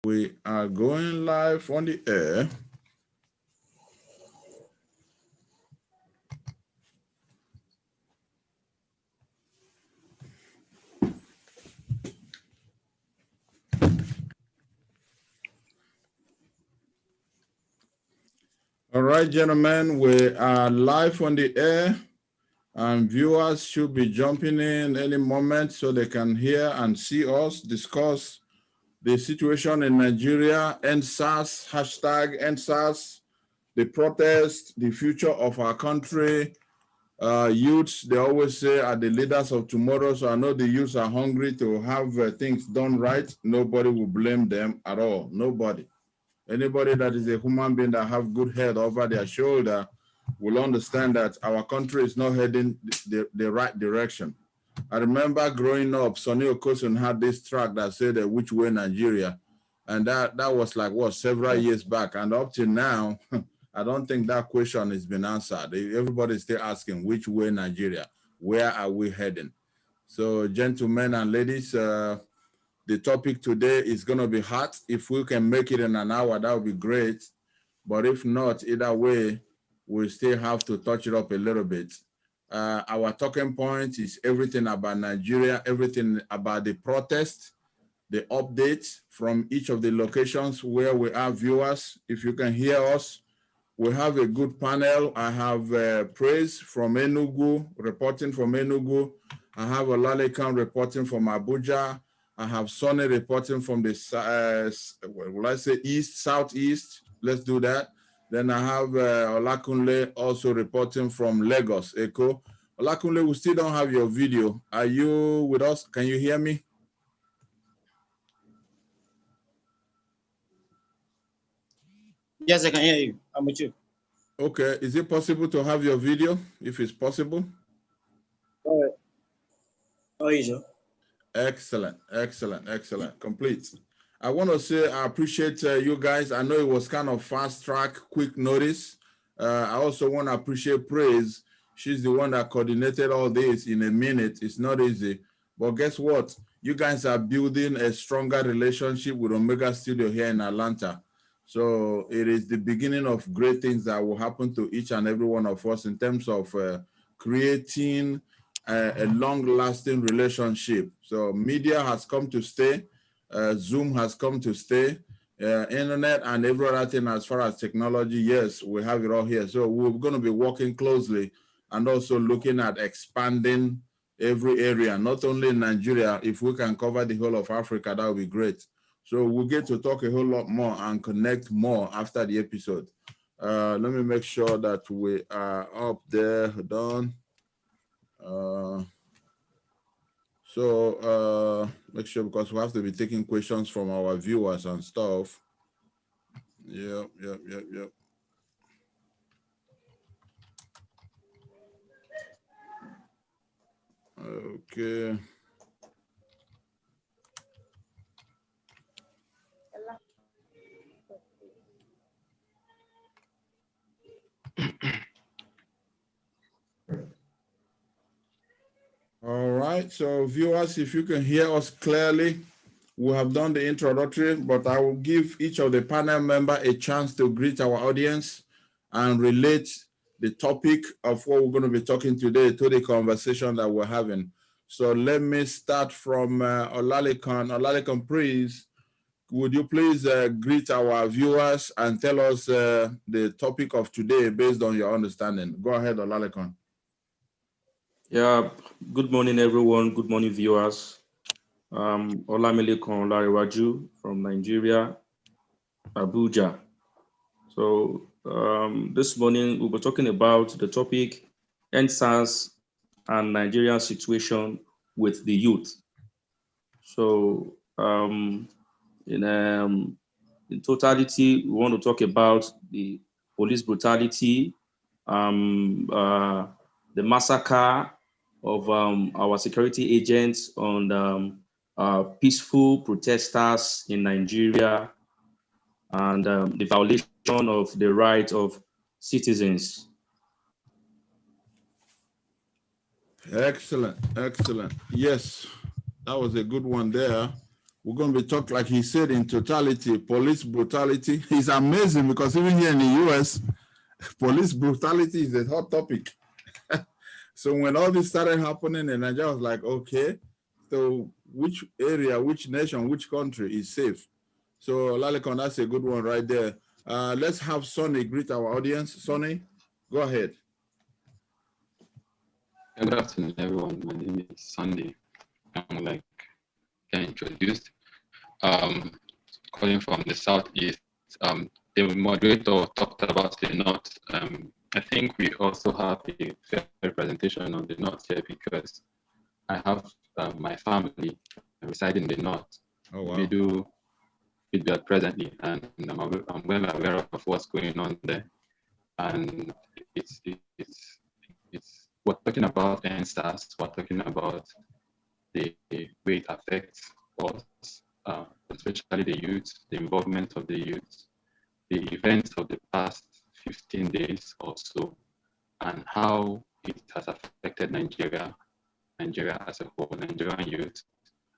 We are going live on the air. All right, gentlemen, we are live on the air, and viewers should be jumping in any moment so they can hear and see us discuss the situation in Nigeria, ENDSAS, hashtag ENDSAS, the protest, the future of our country. Youths, they always say, are the leaders of tomorrow. So I know the youths are hungry to have things done right. Nobody will blame them at all. Nobody. Anybody that is a human being that have good head over their shoulder will understand that our country is not heading the right direction. I remember growing up, Sonny Okosun had this track that said, "Which way Nigeria?" And that was like, what, several years back. And up to now, I don't think that question has been answered. Everybody's still asking, which way Nigeria? Where are we heading? So, gentlemen and ladies, the topic today is going to be hot. If we can make it in an hour, that would be great. But if not, either way, we still have to touch it up a little bit. Our talking point is everything about Nigeria, everything about the protest, the updates from each of the locations where we have viewers. If you can hear us, we have a good panel. I have Praise from Enugu, reporting from Enugu. I have Olalekan reporting from Abuja. I have Sonny reporting from the, east, southeast. Let's do that. Then I have Olakunle also reporting from Lagos, Eko. Olakunle, we still don't have your video. Are you with us? Can you hear me? Yes, I can hear you. I'm with you. Okay. Is it possible to have your video, if it's possible? All right. Oh, you sure? Excellent, excellent, excellent. Complete. I want to say I appreciate you guys. I know it was kind of fast track, quick notice. I also want to appreciate Praise. She's the one that coordinated all this in a minute. It's not easy. But guess what? You guys are building a stronger relationship with Omega Studio here in Atlanta. So it is the beginning of great things that will happen to each and every one of us in terms of creating a long-lasting relationship. So media has come to stay. Zoom has come to stay. Internet and every other thing as far as technology, yes, we have it all here. So we're going to be working closely and also looking at expanding every area, not only in Nigeria. If we can cover the whole of Africa, that would be great. So we'll get to talk a whole lot more and connect more after the episode. Let me make sure that we are up there, done. Make sure, because we have to be taking questions from our viewers and stuff. Yep. Okay. All right, so viewers, if you can hear us clearly, we have done the introductory, but I will give each of the panel members a chance to greet our audience and relate the topic of what we're going to be talking today to the conversation that we're having. So let me start from Olalekan. Olalekan, please, would you please greet our viewers and tell us the topic of today based on your understanding? Go ahead, Olalekan. Yeah, good morning, everyone. Good morning, viewers. Olamilekan Olariwaju from Nigeria, Abuja. So this morning we'll be talking about the topic ENDSAS and Nigerian situation with the youth. So in totality, we want to talk about the police brutality, the massacre of our security agents on peaceful protesters in Nigeria, and the violation of the rights of citizens. Excellent, excellent. Yes, that was a good one there. we're going to be talking, like he said, in totality, police brutality. It's amazing because even here in the US, police brutality is a hot topic. So when all this started happening in Nigeria, I was like, okay, so which area, which nation, which country is safe? So Lalekon, that's a good one right there. Let's have Sonny greet our audience. Sonny, go ahead. Good afternoon, everyone. My name is Sunday. I'm like getting introduced. Calling from the southeast. The moderator talked about the north. I think we also have a fair representation of the north here because I have my family reside in the north. Oh, wow. We do feedback presently, and I'm well aware of what's going on there. And it's we're talking about ENDSAS. We're talking about the way it affects us, especially the youth, the involvement of the youth, the events of the past 15 days or so, and how it has affected Nigeria as a whole, Nigerian youth,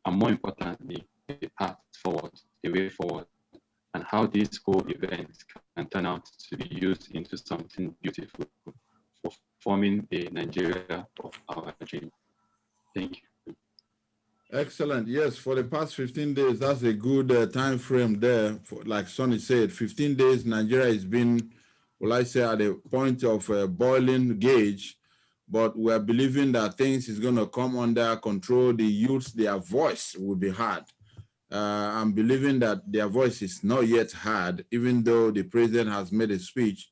and more importantly, the path forward, the way forward, and how these whole events can turn out to be used into something beautiful for forming the Nigeria of our dream. Thank you. Excellent. Yes, for the past 15 days, that's a good time frame there. For, like Sonny said, 15 days, Nigeria has been, well, I say, at a point of boiling gauge, but we're believing that things is going to come under control. The youths, their voice will be heard. I'm believing that their voice is not yet heard, even though the president has made a speech,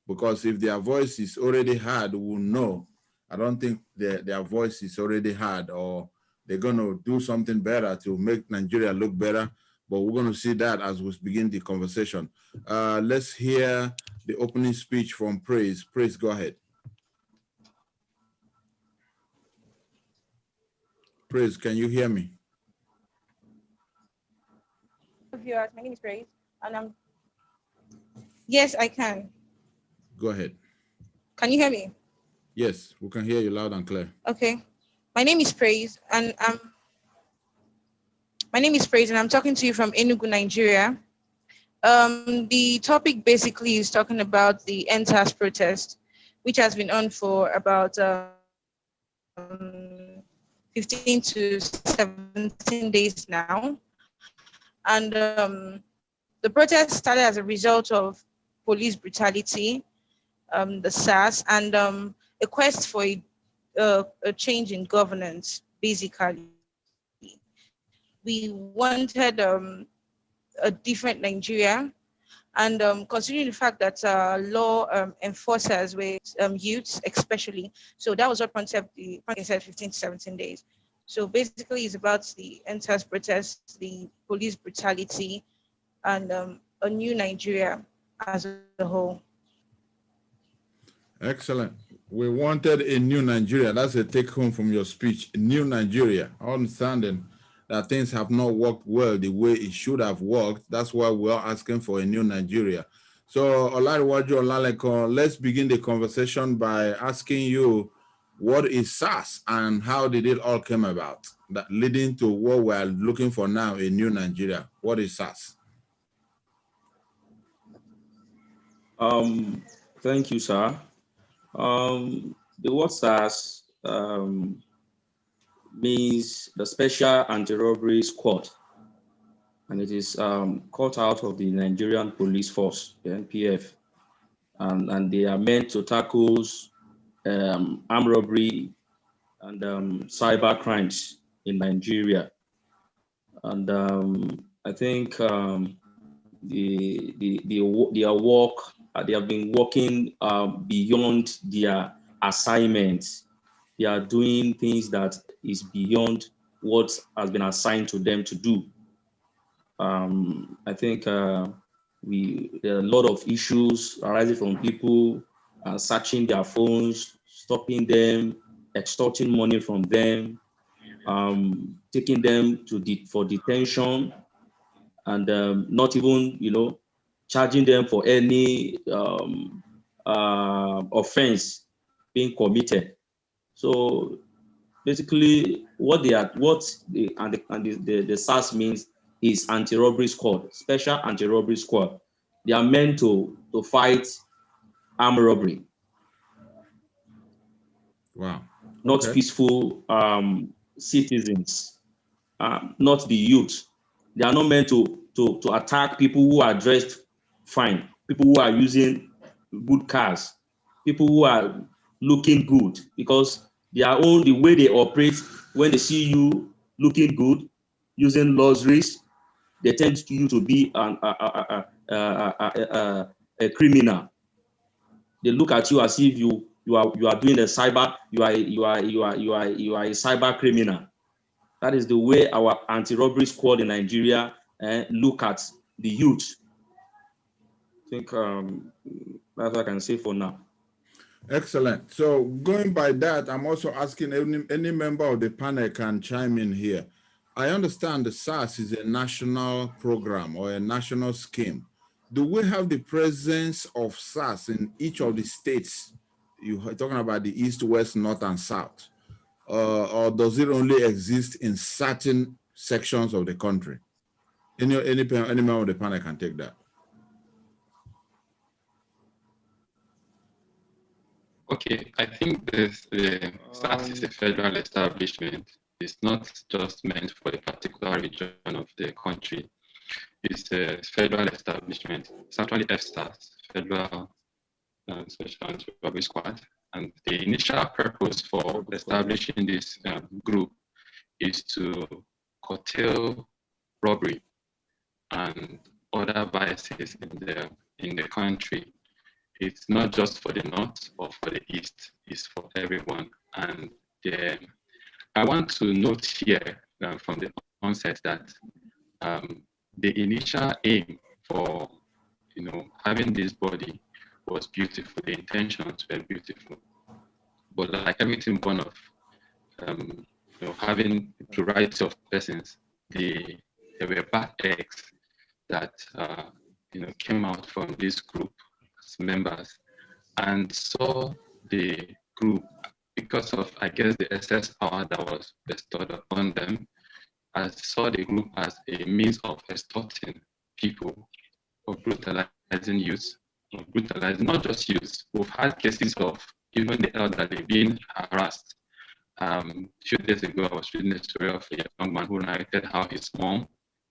because if their voice is already heard, we'll know. I don't think their voice is already heard, or they're going to do something better to make Nigeria look better, but we're going to see that as we begin the conversation. Let's hear the opening speech from Praise. Praise, go ahead. Praise, can you hear me? Viewers, my name is Praise, and yes, I can. Go ahead. Can you hear me? Yes, we can hear you loud and clear. Okay. My name is Praise, and I'm talking to you from Enugu, Nigeria. The topic basically is talking about the ENDSAS protest, which has been on for about 15 to 17 days now. And the protest started as a result of police brutality, the SARS, and a quest for a change in governance, basically. We wanted a different Nigeria, and considering the fact that law enforcers were youths especially, so that was what prompted the 15 to 17 days. So basically it's about the ENDSAS protest, the police brutality, and a new Nigeria as a whole. Excellent. We wanted a new Nigeria. That's a take home from your speech. A new Nigeria. Understanding that things have not worked well the way it should have worked. That's why we're asking for a new Nigeria. So, Olariwaju Olalekon, let's begin the conversation by asking you, what is SAS and how did it all come about, that leading to what we're looking for now, a new Nigeria? What is SAS? Thank you, sir. The word SAS means the Special Anti-Robbery Squad, and it is cut out of the Nigerian Police Force, the NPF, and they are meant to tackle armed robbery and cyber crimes in Nigeria. And I think their work, they have been working beyond their assignments. They are doing things that is beyond what has been assigned to them to do. I think there are a lot of issues arising from people searching their phones, stopping them, extorting money from them, taking them for detention, and not even charging them for any offense being committed. So basically, what the SARS means is anti-robbery squad, special anti-robbery squad. They are meant to fight armed robbery. Wow. Not Okay. peaceful citizens, not the youth. They are not meant to attack people who are dressed fine, people who are using good cars, people who are looking good, because the way they operate, when they see you looking good, using luxuries, they tend you to be a criminal. They look at you as if you are doing a cyber, you are a cyber criminal. That is the way our anti-robbery squad in Nigeria look at the youth. I think that's what I can say for now. Excellent. So going by that, I'm also asking any member of the panel can chime in here. I understand the SARS is a national program or a national scheme. Do we have the presence of SARS in each of the states? You're talking about the East, West, North, and South. Or does it only exist in certain sections of the country? Any member of the panel can take that. Okay, I think the SARS is a federal establishment. It's not just meant for a particular region of the country. It's a federal establishment. It's actually ENDSAS, Federal Special Anti-Robbery Squad. And the initial purpose for establishing this group is to curtail robbery and other vices in the country. It's not just for the North or for the East, it's for everyone. And I want to note here from the onset that the initial aim for having this body was beautiful. The intentions were beautiful, but like everything born of having a plurality of persons, there were bad eggs that came out from this group as members, and saw the group, because of, I guess, the excess power that was bestowed upon them, I saw the group as a means of extorting people, of brutalizing youth, of brutalizing not just youth. We've had cases of even the elderly being harassed. A few days ago, I was reading a story of a young man who narrated how his mom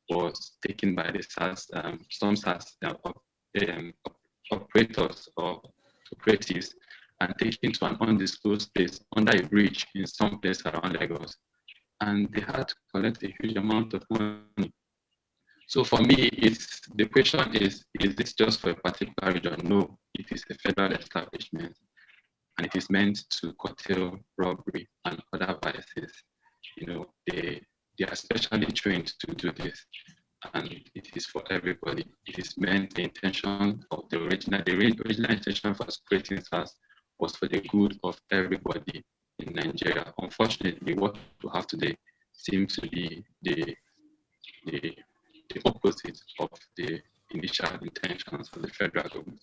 was taken by the SARS, some SARS operators or operatives, and taken to an undisclosed place under a bridge in some place around Lagos. And they had to collect a huge amount of money. So for me, the question is this just for a particular region? No, it is a federal establishment, and it is meant to curtail robbery and other vices. They are specially trained to do this, and it is for everybody. It is meant, the intention of the original intention for creating SARS was for the good of everybody in Nigeria. Unfortunately, what we have today seems to be the opposite of the initial intentions of the federal government.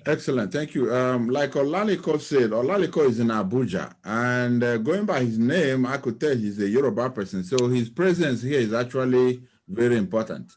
Excellent, thank you. Like Olaliko said, Olaliko is in Abuja, and going by his name, I could tell he's a Yoruba person. So his presence here is actually very important.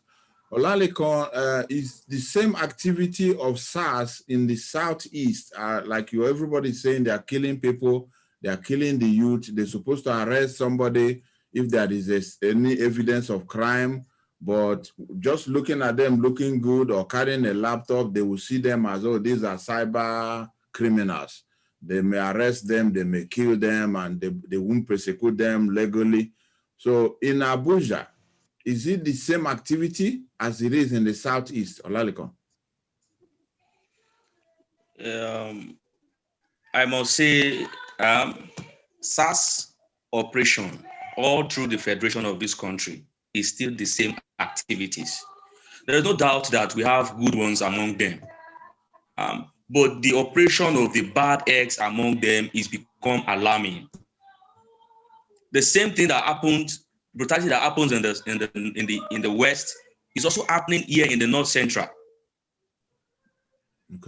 Olaliko, is the same activity of SARS in the Southeast, like everybody's saying, they are killing people, they are killing the youth, they're supposed to arrest somebody if there is any evidence of crime, but just looking at them looking good or carrying a laptop, they will see them as, oh, these are cyber criminals. They may arrest them, they may kill them, and they won't prosecute them legally. So in Abuja, is it the same activity as it is in the Southeast, Olaliko? I must say, SARS operation all through the federation of this country is still the same activities. There is no doubt that we have good ones among them. But the operation of the bad eggs among them is become alarming. The same thing that happens, brutality that happens in the West is also happening here in the North Central.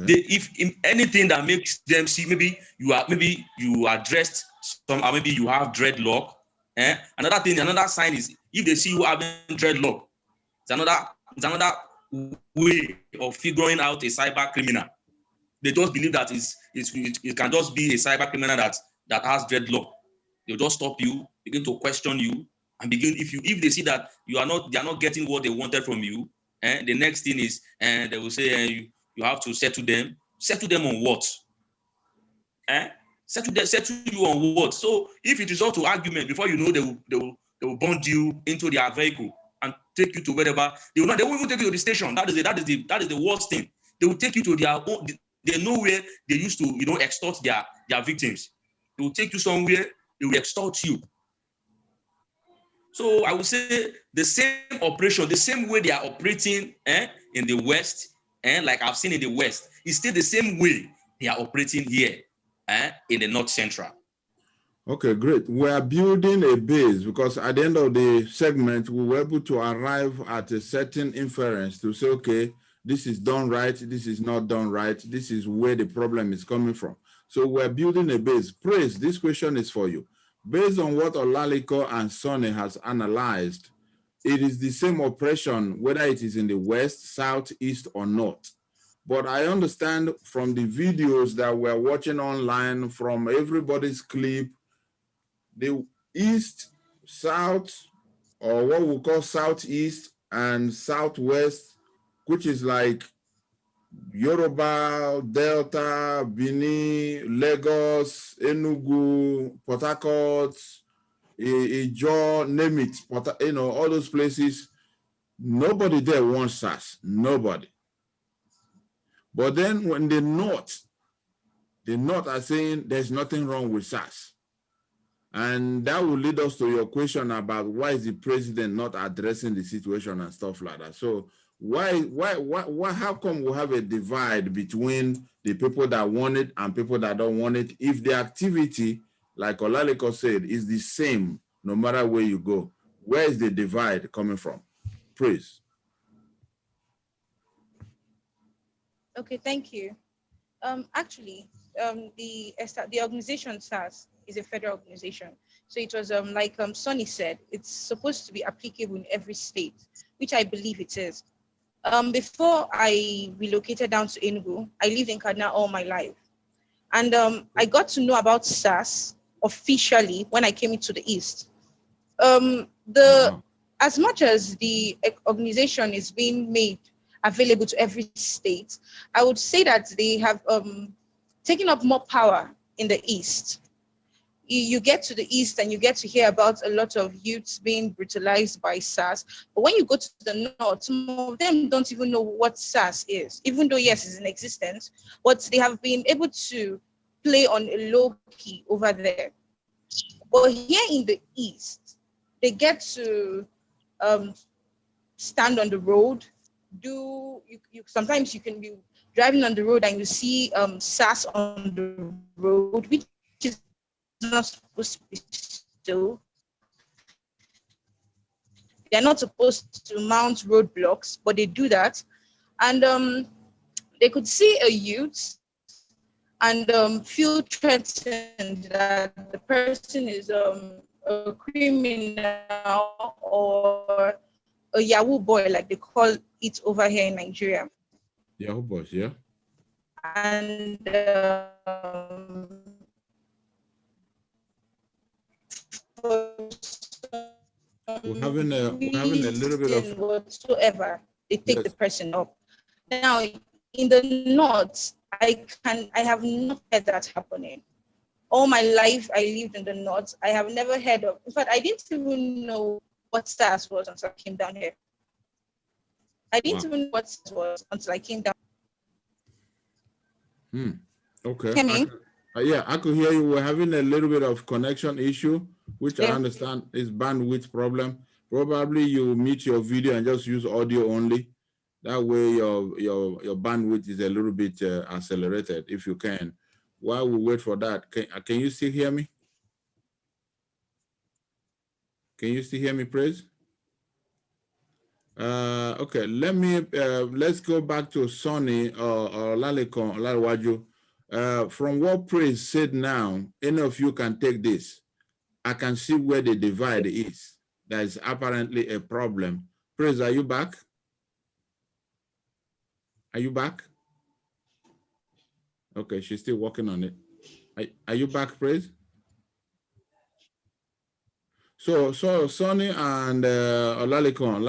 Okay. If anything that makes them see, maybe you are dressed, or maybe you have dreadlock, Another thing, another sign is if they see you having dreadlock, it's another way of figuring out a cyber criminal. They just believe that it can just be a cyber criminal that has dreadlock. They'll just stop you, begin to question you, and begin if they see that they are not getting what they wanted from you, the next thing is they will say you have to settle them. Settle them on what? Settle you on what? So if it resort to argument, before you know they will bond you into their vehicle and take you to wherever. They won't even take you to the station. That is the worst thing. They will take you to their own. They know where they used to extort their victims. They will take you somewhere. They will extort you. So I would say the same operation, the same way they are operating in the West, like I've seen in the West, is still the same way they are operating here in the North Central. Okay, great. We are building a base because at the end of the segment, we were able to arrive at a certain inference to say, okay, this is done right, this is not done right, this is where the problem is coming from. So we're building a base. Praise, this question is for you. Based on what Olaliko and Sonny has analyzed, it is the same operation, whether it is in the West, South, East, or North. But I understand from the videos that we're watching online, from everybody's clip, the East, South, or what we call Southeast and Southwest, which is like Yoruba, Delta, Benin, Lagos, Enugu, Port Harcourt, Ijaw, name it, all those places, nobody there wants SARS, nobody. But then when the North are saying there's nothing wrong with SARS. And that will lead us to your question about why is the president not addressing the situation and stuff like that. So how come we have a divide between the people that want it and people that don't want it if the activity, like Olaliko said, is the same no matter where you go? Where is the divide coming from? Please. Okay, thank you. Actually, the organization SARS is a federal organization. So it was like Sonny said, it's supposed to be applicable in every state, which I believe it is. Before I relocated down to Enugu, I lived in Kaduna all my life. And I got to know about SARS officially when I came into the East. As much as the organization is being made available to every state, I would say that they have taken up more power in the East. You get to the East and you get to hear about a lot of youths being brutalized by SARS. But when you go to the North, some of them don't even know what SARS is, even though, yes, it's in existence, but they have been able to play on a low key over there. But here in the East, they get to stand on the road, sometimes you can be driving on the road and you see SARS on the road, which is not supposed to be so. They're not supposed to mount roadblocks, but they do that. And they could see a youth and feel threatened that the person is a criminal or a Yahoo boy, like they call it over here in Nigeria. Yahoo boys, yeah. And we're having a little bit of whatsoever, they take the person up. Now in the North, I have not heard that happening. All my life I lived in the North. I have never heard of, in fact, I didn't even know what SARS was until I came down here. I didn't even know what SARS was until I came down. Okay. Hear me? Yeah, I could hear you. We're having a little bit of connection issue, which I understand is bandwidth problem. Probably you mute your video and just use audio only. That way your bandwidth is a little bit accelerated if you can. While we wait for that, can you still hear me? Can you still hear me, Praise? Okay, let's go back to Sonny or Lalewaju. From what Praise said now, any of you can take this. I can see where the divide is. That is apparently a problem. Praise, are you back? Are you back? Okay, she's still working on it. Are you back, Praise? So Sonny and Olalikon,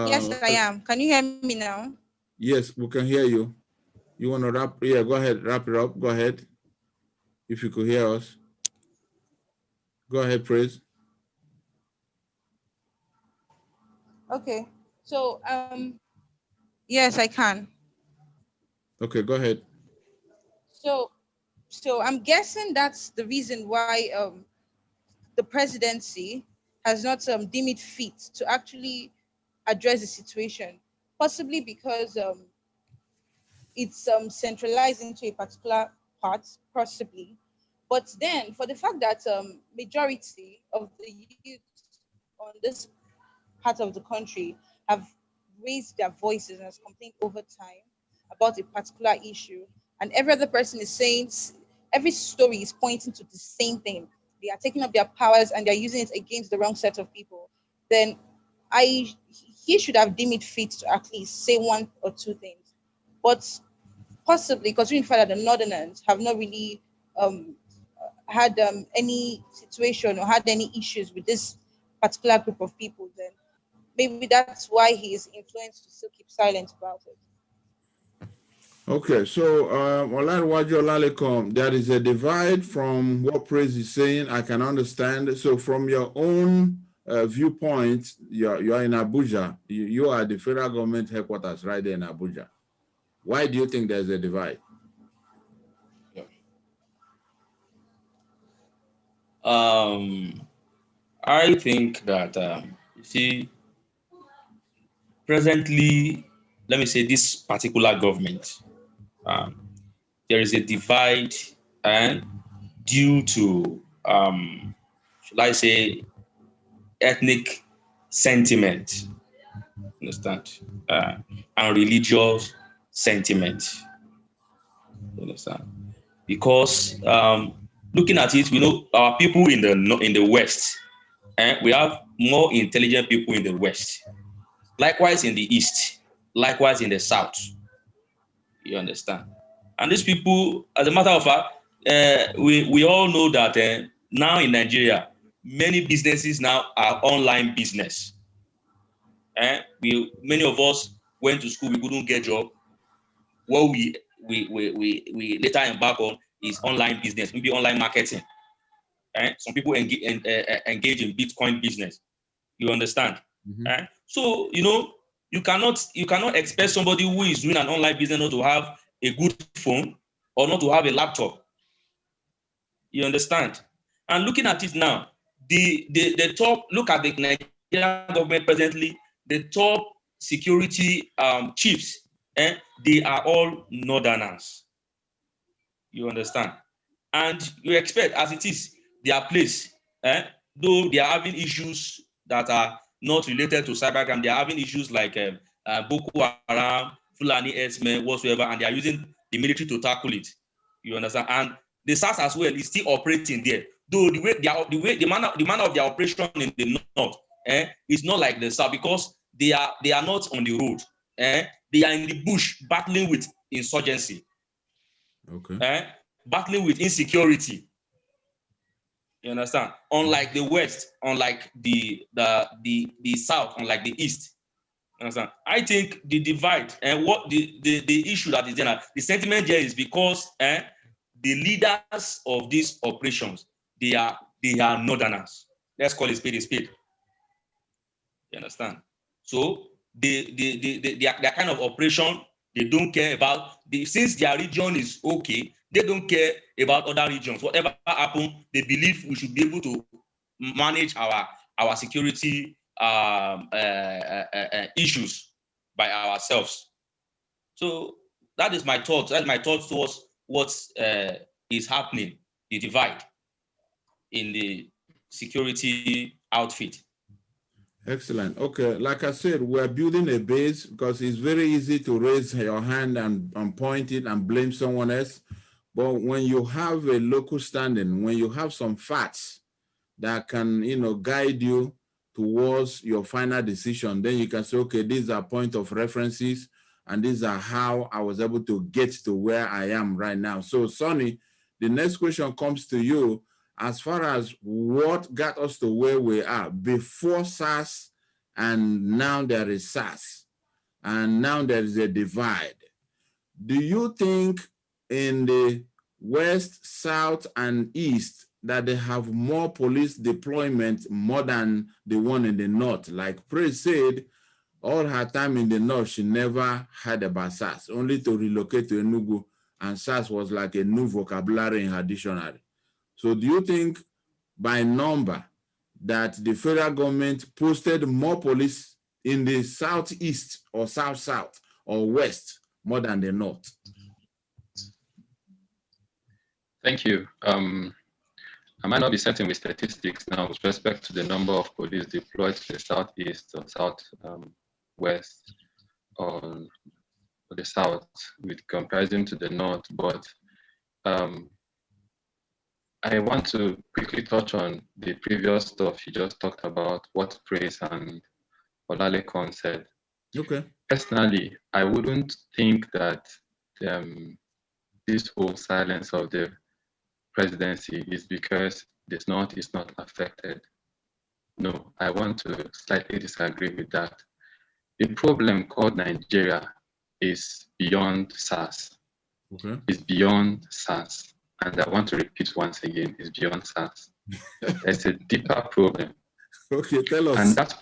Yes, I am. Can you hear me now? Yes, we can hear you. You want to wrap? Yeah, go ahead, wrap it up. Go ahead. If you could hear us. Go ahead, Praise. Okay. So yes, I can. Okay, go ahead. So I'm guessing that's the reason why the presidency has not deemed it fit to actually address the situation, possibly because it's centralized into a particular part, possibly. But then, for the fact that majority of the youth on this part of the country have raised their voices and has complained over time about a particular issue, and every other person is saying, every story is pointing to the same thing. They are taking up their powers and they're using it against the wrong set of people. Then he should have deemed it fit to at least say one or two things. But possibly, considering the fact that the Northerners have not really had any situation or had any issues with this particular group of people, then maybe that's why he is influenced to still keep silent about it. Okay, so Olalekan, there is a divide from what Praise is saying. I can understand. So from your own viewpoint, you're in Abuja. You are the federal government headquarters right there in Abuja. Why do you think there's a divide? I think that, you see, presently, let me say this particular government, there is a divide and due to, should I say, ethnic sentiment, understand, and religious sentiment, understand, because looking at it, we know our people in the West, we have more intelligent people in the West. Likewise in the East, likewise in the South. You understand? And these people, as a matter of fact, we all know that now in Nigeria, many businesses now are online business. Many of us went to school, we couldn't get job. What we later embark on is online business, maybe online marketing. Some people engage in Bitcoin business. You understand? Mm-hmm. So you cannot expect somebody who is doing an online business not to have a good phone or not to have a laptop. You understand? And looking at it now, the top, look at the Nigerian government presently, the top security chiefs, they are all Northerners. You understand? And you expect, as it is their place, though they are having issues that are not related to cybercrime, they are having issues like Boko Haram, Fulani herdsmen, whatsoever, and they are using the military to tackle it. You understand? And the SARS as well is still operating there. Though the manner of their operation in the north is not like the south, because they are not on the road. They are in the bush battling with insurgency. Okay. Battling with insecurity. You understand? Unlike the West, unlike the South, unlike the East. You understand? I think the divide and what the issue that is there, the sentiment here is because the leaders of these operations, they are Northerners. Let's call it spade a spade. You understand? So their kind of operation, they don't care about since their region is okay, they don't care about other regions. Whatever happens, they believe we should be able to manage our security issues by ourselves. So that is my thought. That's my thought towards what is happening, the divide in the security outfit. Excellent. Okay, like I said, we're building a base because it's very easy to raise your hand and point it and blame someone else. But when you have a local standing, when you have some facts, that can, guide you towards your final decision. Then you can say, okay, these are point of references, and these are how I was able to get to where I am right now. So, Sonny, the next question comes to you as far as what got us to where we are before SARS, and now there is SARS, and now there is a divide. Do you think in the West, South, and East that they have more police deployment more than the one in the North? Like Praise said, all her time in the North, she never heard about SARS, only to relocate to Enugu, and SARS was like a new vocabulary in her dictionary. So do you think by number that the federal government posted more police in the Southeast or South-South or West more than the North? Thank you. I might not be certain with statistics now with respect to the number of police deployed to the Southeast or Southwest or the South with comparison to the North, but I want to quickly touch on the previous stuff you just talked about, what Praise and Olalekon said. Okay. Personally, I wouldn't think that this whole silence of the presidency is because the North is not affected. No, I want to slightly disagree with that. The problem called Nigeria is beyond SARS. Okay. It's beyond SARS. And I want to repeat once again, it's beyond SARS. There's a deeper problem. Okay, tell us. And that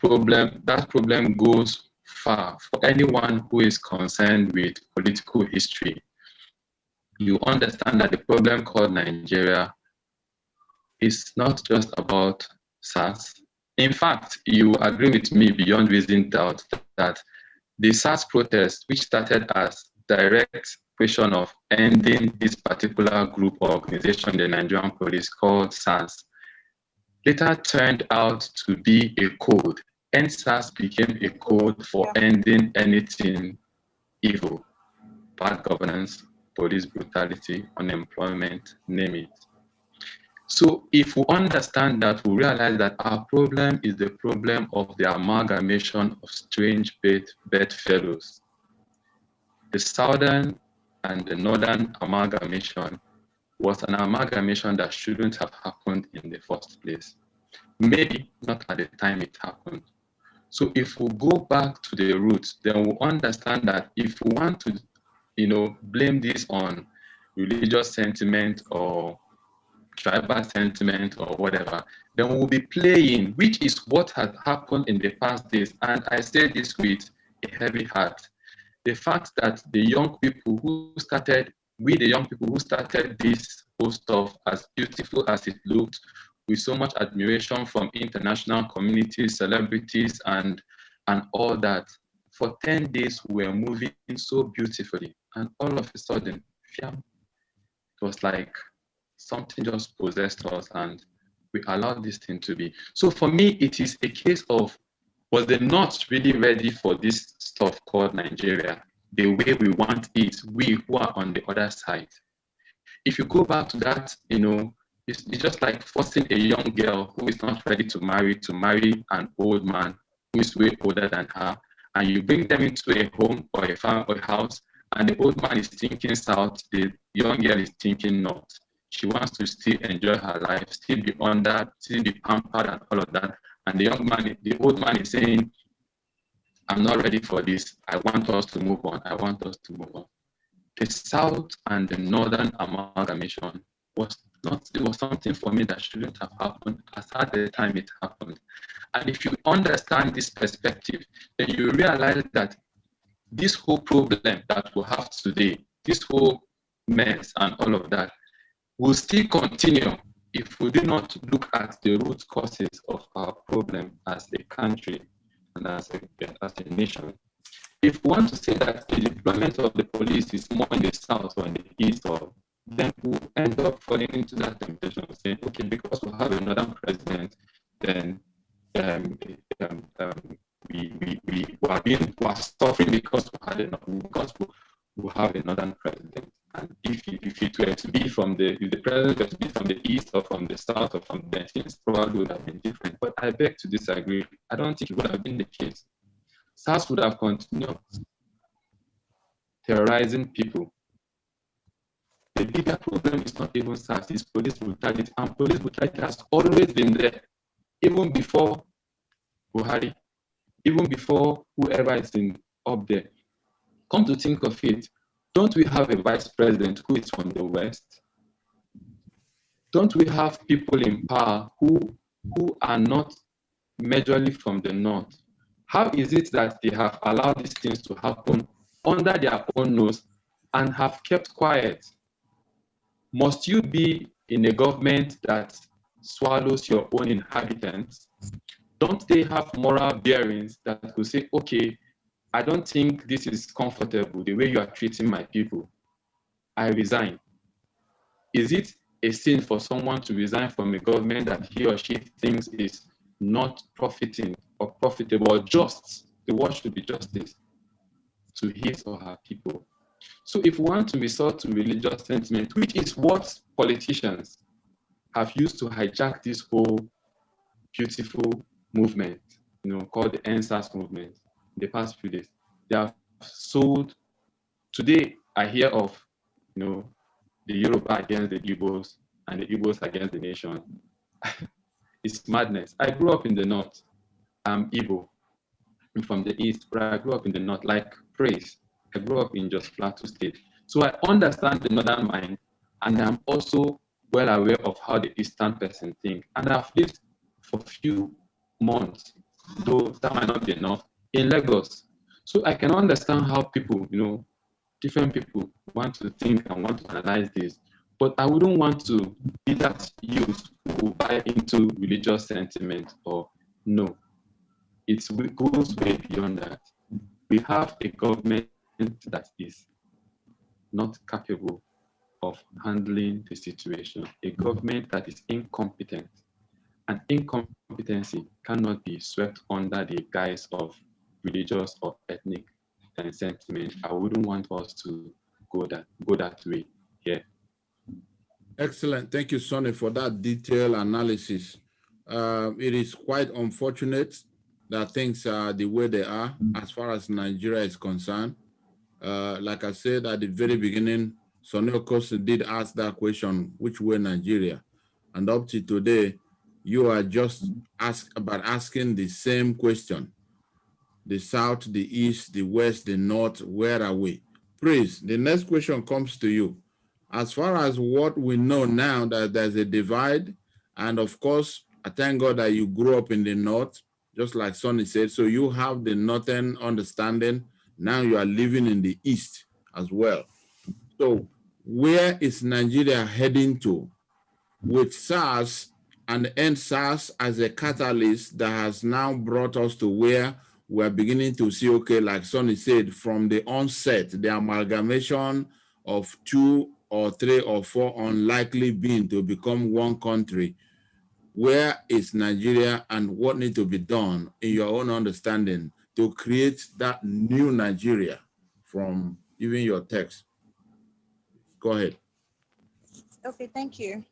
problem goes far. For anyone who is concerned with political history, you understand that the problem called Nigeria is not just about SARS. In fact, you agree with me beyond reason doubt that the SARS protest, which started as direct question of ending this particular group or organization, the Nigerian police called SARS, later turned out to be a code. ENDSAS became a code for ending anything evil, bad governance, police brutality, unemployment, name it. So if we understand that, we realize that our problem is the problem of the amalgamation of strange bedfellows. The southern and the northern amalgamation was an amalgamation that shouldn't have happened in the first place. Maybe not at the time it happened. So if we go back to the roots, then we'll understand that if we want to, blame this on religious sentiment or tribal sentiment or whatever, then we'll be playing, which is what has happened in the past days. And I say this with a heavy heart. The fact that the young people who started this whole stuff, as beautiful as it looked, with so much admiration from international communities, celebrities, and all that, for 10 days we were moving so beautifully, and all of a sudden, it was like something just possessed us, and we allowed this thing to be. So for me, it is a case of, was they not really ready for this stuff called Nigeria the way we want it, we who are on the other side? If you go back to that, it's just like forcing a young girl who is not ready to marry an old man who is way older than her, and you bring them into a home or a farm or a house, and the old man is thinking south, the young girl is thinking north. She wants to still enjoy her life, still be pampered and all of that. And the old man is saying, I'm not ready for this. I want us to move on. The South and the Northern amalgamation was something for me that shouldn't have happened at the time it happened. And if you understand this perspective, then you realize that this whole problem that we have today, this whole mess and all of that, will still continue if we do not look at the root causes of our problem as a country and as a nation. If we want to say that the deployment of the police is more in the south or in the east, then we'll end up falling into that temptation of saying, okay, because we have another president, then we are suffering because we have another president. And if if it were to be from if the president were to be from the east or from the south or from the things probably would have been different. But I beg to disagree. I don't think it would have been the case. SARS would have continued terrorizing people. The bigger problem is not even SARS, it's police brutality. And police brutality has always been there, even before Buhari, even before whoever is up there. Come to think of it, don't we have a vice president who is from the West? Don't we have people in power who are not majorly from the North? How is it that they have allowed these things to happen under their own nose and have kept quiet? Must you be in a government that swallows your own inhabitants? Don't they have moral bearings that could say, okay, I don't think this is comfortable, the way you are treating my people. I resign. Is it a sin for someone to resign from a government that he or she thinks is not profiting or profitable or just? The word should be justice to his or her people. So if we want to resort to religious sentiment, which is what politicians have used to hijack this whole beautiful movement, called the ENDSAS movement, in the past few days, they have sold. Today, I hear of, the Yoruba against the Igbos and the Igbos against the nation. It's madness. I grew up in the north. I'm Igbo. I'm from the east, but I grew up in the north, like Praise. I grew up in just Plateau State. So I understand the northern mind, and I'm also well aware of how the eastern person thinks. And I've lived for a few months, though that might not be enough, in Lagos. So I can understand how people, different people want to think and want to analyze this. But I wouldn't want to be that youth who buy into religious sentiment or no. It goes way beyond that. We have a government that is not capable of handling the situation, a government that is incompetent. And incompetency cannot be swept under the guise of religious or ethnic sentiment. I wouldn't want us to go that way here. Excellent. Thank you, Sonny, for that detailed analysis. It is quite unfortunate that things are the way they are as far as Nigeria is concerned. Like I said at the very beginning, Sonny Okosi did ask that question, which way Nigeria? And up to today, you are just asking the same question. The South, the East, the West, the North, where are we? Please, the next question comes to you. As far as what we know now, that there's a divide, and of course, I thank God that you grew up in the North, just like Sonny said, so you have the Northern understanding. Now you are living in the East as well. So where is Nigeria heading to with SARS and ENDSAS as a catalyst that has now brought us to where we're beginning to see, okay, like Sonny said, from the onset, the amalgamation of 2 or 3 or 4 unlikely being to become one country. Where is Nigeria and what needs to be done in your own understanding to create that new Nigeria from even your text? Go ahead. Okay, thank you.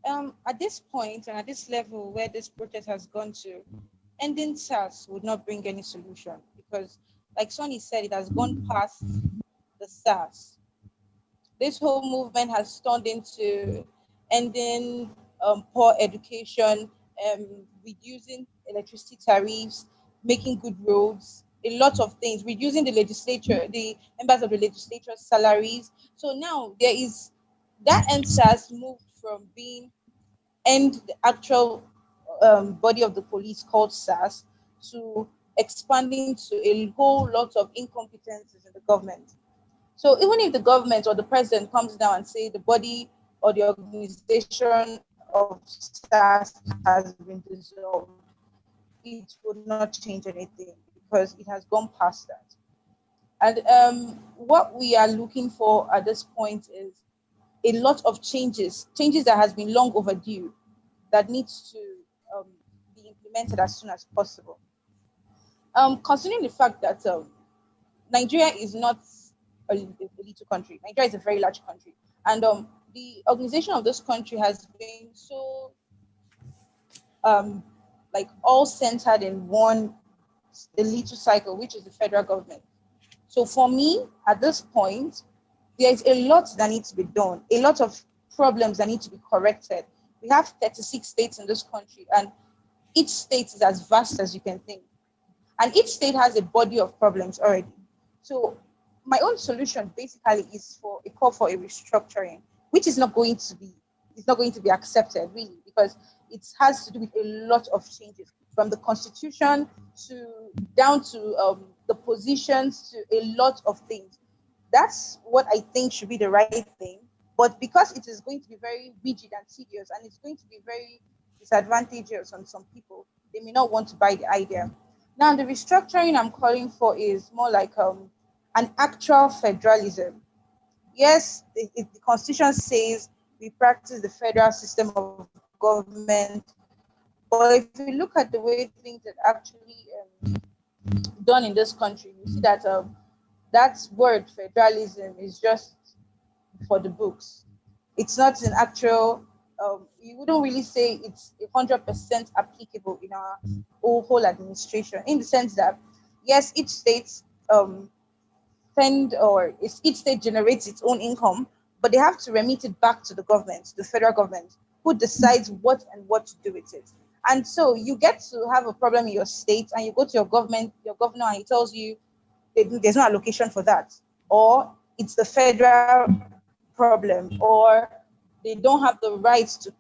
At this point and at this level where this protest has gone to, ending SARS would not bring any solution because, like Sonny said, it has gone past the SARS. This whole movement has turned into ending poor education, reducing electricity tariffs, making good roads, a lot of things, reducing the members of the legislature's salaries. So now there is that ENDSAS moved from being the actual body of the police called SARS to expanding to a whole lot of incompetencies in the government. So even if the government or the president comes down and say the body or the organization of SARS has been dissolved, it would not change anything because it has gone past that. And what we are looking for at this point is a lot of changes that has been long overdue that needs to be implemented as soon as possible. Considering the fact that Nigeria is not a little country. Nigeria is a very large country, and the organization of this country has been so like all centered in one the little cycle, which is the federal government. So for me, at this point, there is a lot that needs to be done, a lot of problems that need to be corrected. We have 36 states in this country, and each state is as vast as you can think. And each state has a body of problems already. So my own solution basically is for a call for a restructuring, which is not going to be accepted really, because it has to do with a lot of changes from the constitution to down to the positions to a lot of things. That's what I think should be the right thing. But because it is going to be very rigid and tedious, and it's going to be very disadvantageous on some people, they may not want to buy the idea. Now, the restructuring I'm calling for is more like an actual federalism. Yes, the Constitution says we practice the federal system of government, but if you look at the way things are actually done in this country, you see that that word federalism is just for the books. It's not an actual. You wouldn't really say it's 100% applicable in our whole administration, in the sense that yes, each state um, each state generates its own income, but they have to remit it back to the government, the federal government, who decides what to do with it. And so you get to have a problem in your state, and you go to your governor, and he tells you there's no allocation for that, or it's the federal problem, or they don't have the rights to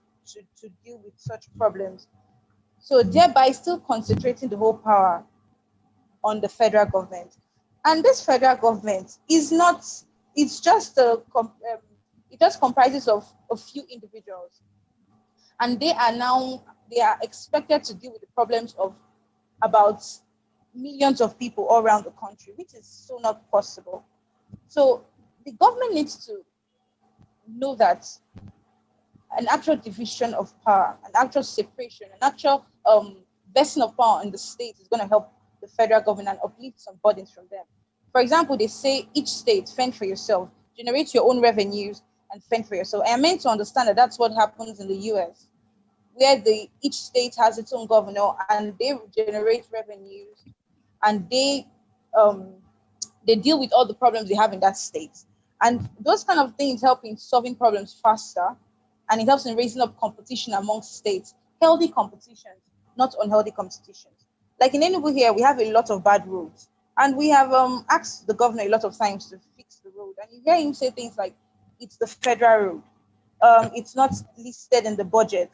deal with such problems. So thereby still concentrating the whole power on the federal government. And this federal government is not, it's just it just comprises of a few individuals. And they are expected to deal with the problems of about millions of people all around the country, which is so not possible. So the government needs to know that an actual division of power, an actual separation, an actual vesting of power in the state is going to help the federal government and uplift some burdens from them. For example, they say each state fend for yourself, generate your own revenues and fend for yourself. And I'm meant to understand that that's what happens in the US, where each state has its own governor and they generate revenues, and um, they deal with all the problems they have in that state. And those kind of things help in solving problems faster, and it helps in raising up competition amongst states, healthy competitions, not unhealthy competitions. Like in Enugu here, we have a lot of bad roads, and we have asked the governor a lot of times to fix the road, and you hear him say things like, it's the federal road. It's not listed in the budget.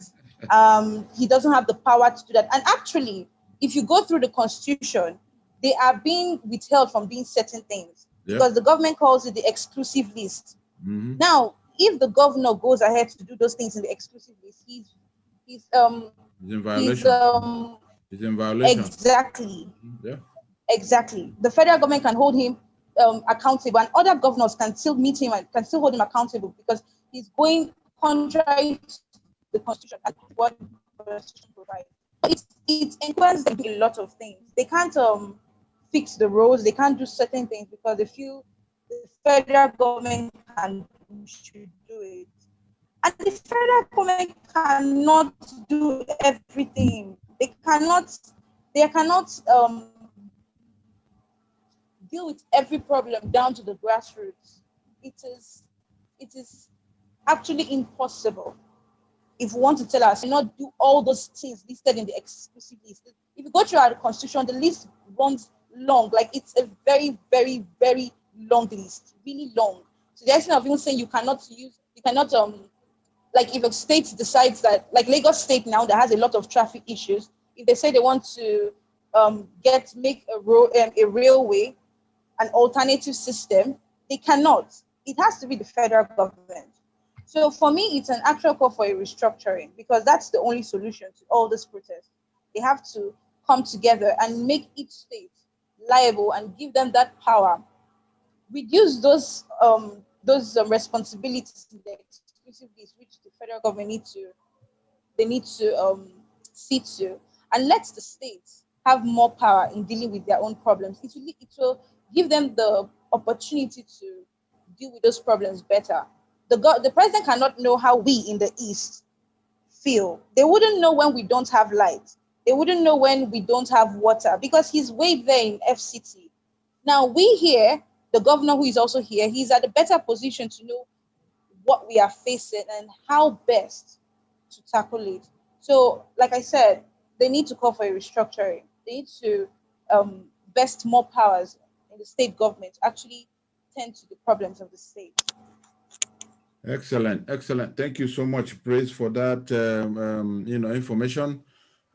He doesn't have the power to do that. And actually, if you go through the constitution, they are being withheld from doing certain things because the government calls it the exclusive list. Mm-hmm. Now, if the governor goes ahead to do those things in the exclusive list, he's in violation. He's in violation. Exactly. Yeah. Exactly. The federal government can hold him accountable, and other governors can still meet him and can still hold him accountable because he's going contrary to the constitution and what the constitution provides. It encourages them to do a lot of things. They can't fix the roads, they can't do certain things because they feel the federal government should do it. And the federal government cannot do everything. They cannot deal with every problem down to the grassroots. It is actually impossible. If we want to tell us, not do all those things listed in the exclusive list. If you go through our constitution, the list runs long, like it's a very, very, very long list, really long. So the essence of even saying you cannot like if a state decides that, like Lagos State now that has a lot of traffic issues, if they say they want to make a railway, an alternative system, they cannot. It has to be the federal government. So for me, it's an actual call for a restructuring because that's the only solution to all this protest. They have to come together and make each state liable and give them that power. Reduce those responsibilities in the exclusive list, which the federal government need to see to, and let the states have more power in dealing with their own problems. It will give them the opportunity to deal with those problems better. The president cannot know how we in the East feel. They wouldn't know when we don't have light. They wouldn't know when we don't have water because he's way there in FCT. Now we here, the governor who is also here, he's at a better position to know what we are facing and how best to tackle it. So, like I said, they need to call for a restructuring. They need to vest more powers in the state government to actually tend to the problems of the state. Excellent, excellent. Thank you so much, Praise, for that information.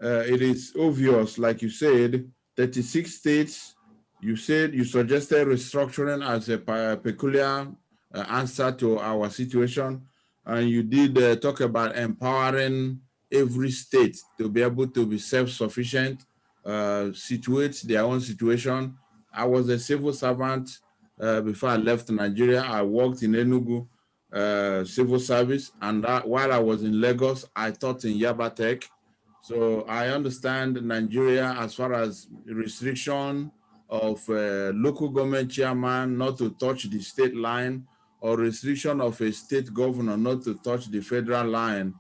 It is obvious, like you said, 36 states. You said you suggested restructuring as a peculiar answer to our situation, and you did talk about empowering every state to be able to be self-sufficient, situate their own situation. I was a civil servant before I left Nigeria. I worked in Enugu civil service, and while I was in Lagos, I taught in Yaba Tech. So I understand Nigeria as far as restriction of local government chairman not to touch the state line, or restriction of a state governor not to touch the federal line.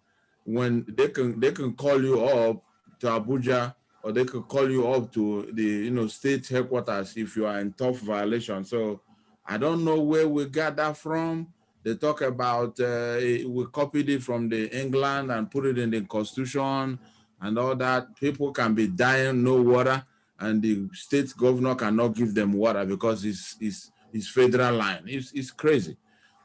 When they can call you up to Abuja, or they could call you up to the state headquarters if you are in tough violation. So I don't know where we got that from. They talk about we copied it from the England and put it in the Constitution and all that. People can be dying, no water, and the state governor cannot give them water because it's federal line. It's crazy.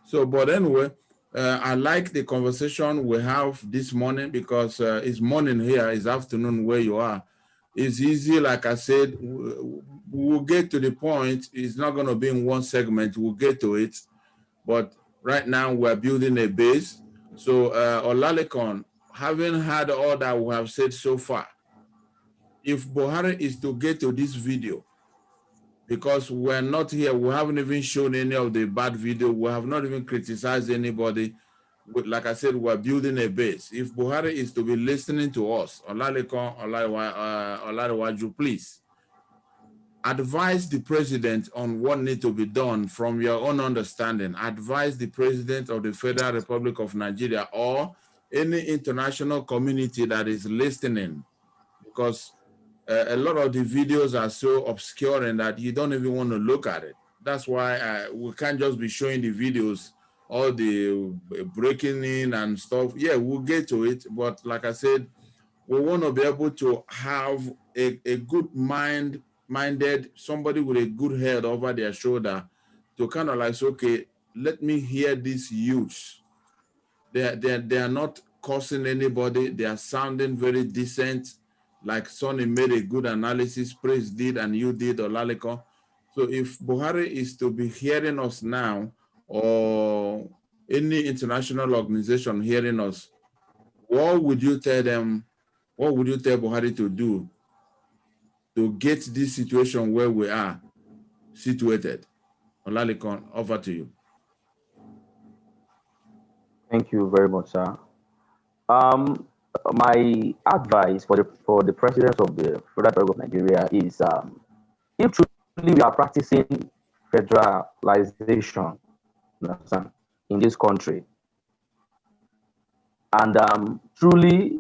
So, but anyway, I like the conversation we have this morning because it's morning here, it's afternoon where you are. It's easy, like I said, we'll get to the point. It's not going to be in one segment. We'll get to it. But right now, we're building a base. So, Olalekan, having had all that we have said so far, if Buhari is to get to this video, because we're not here, we haven't even shown any of the bad video, we have not even criticized anybody. Like I said, we're building a base. If Buhari is to be listening to us, Olalekan Olarewaju, please advise the president on what needs to be done from your own understanding. Advise the president of the Federal Republic of Nigeria or any international community that is listening, because a lot of the videos are so obscure that you don't even want to look at it. That's why we can't just be showing the videos, all the breaking in and stuff. Yeah, we'll get to it. But like I said, we want to be able to have a good minded, somebody with a good head over their shoulder to kind of like, okay, let me hear these youths. They are not causing anybody. They are sounding very decent. Like Sonny made a good analysis, Praise did, and you did, Olalekan. So if Buhari is to be hearing us now, or any international organization hearing us, what would you tell them? What would you tell Buhari to do to get this situation where we are situated? Olalekan, over to you. Thank you very much, sir. My advice for the president of the Federal Republic of Nigeria is, if truly we are practicing federalization in this country, and truly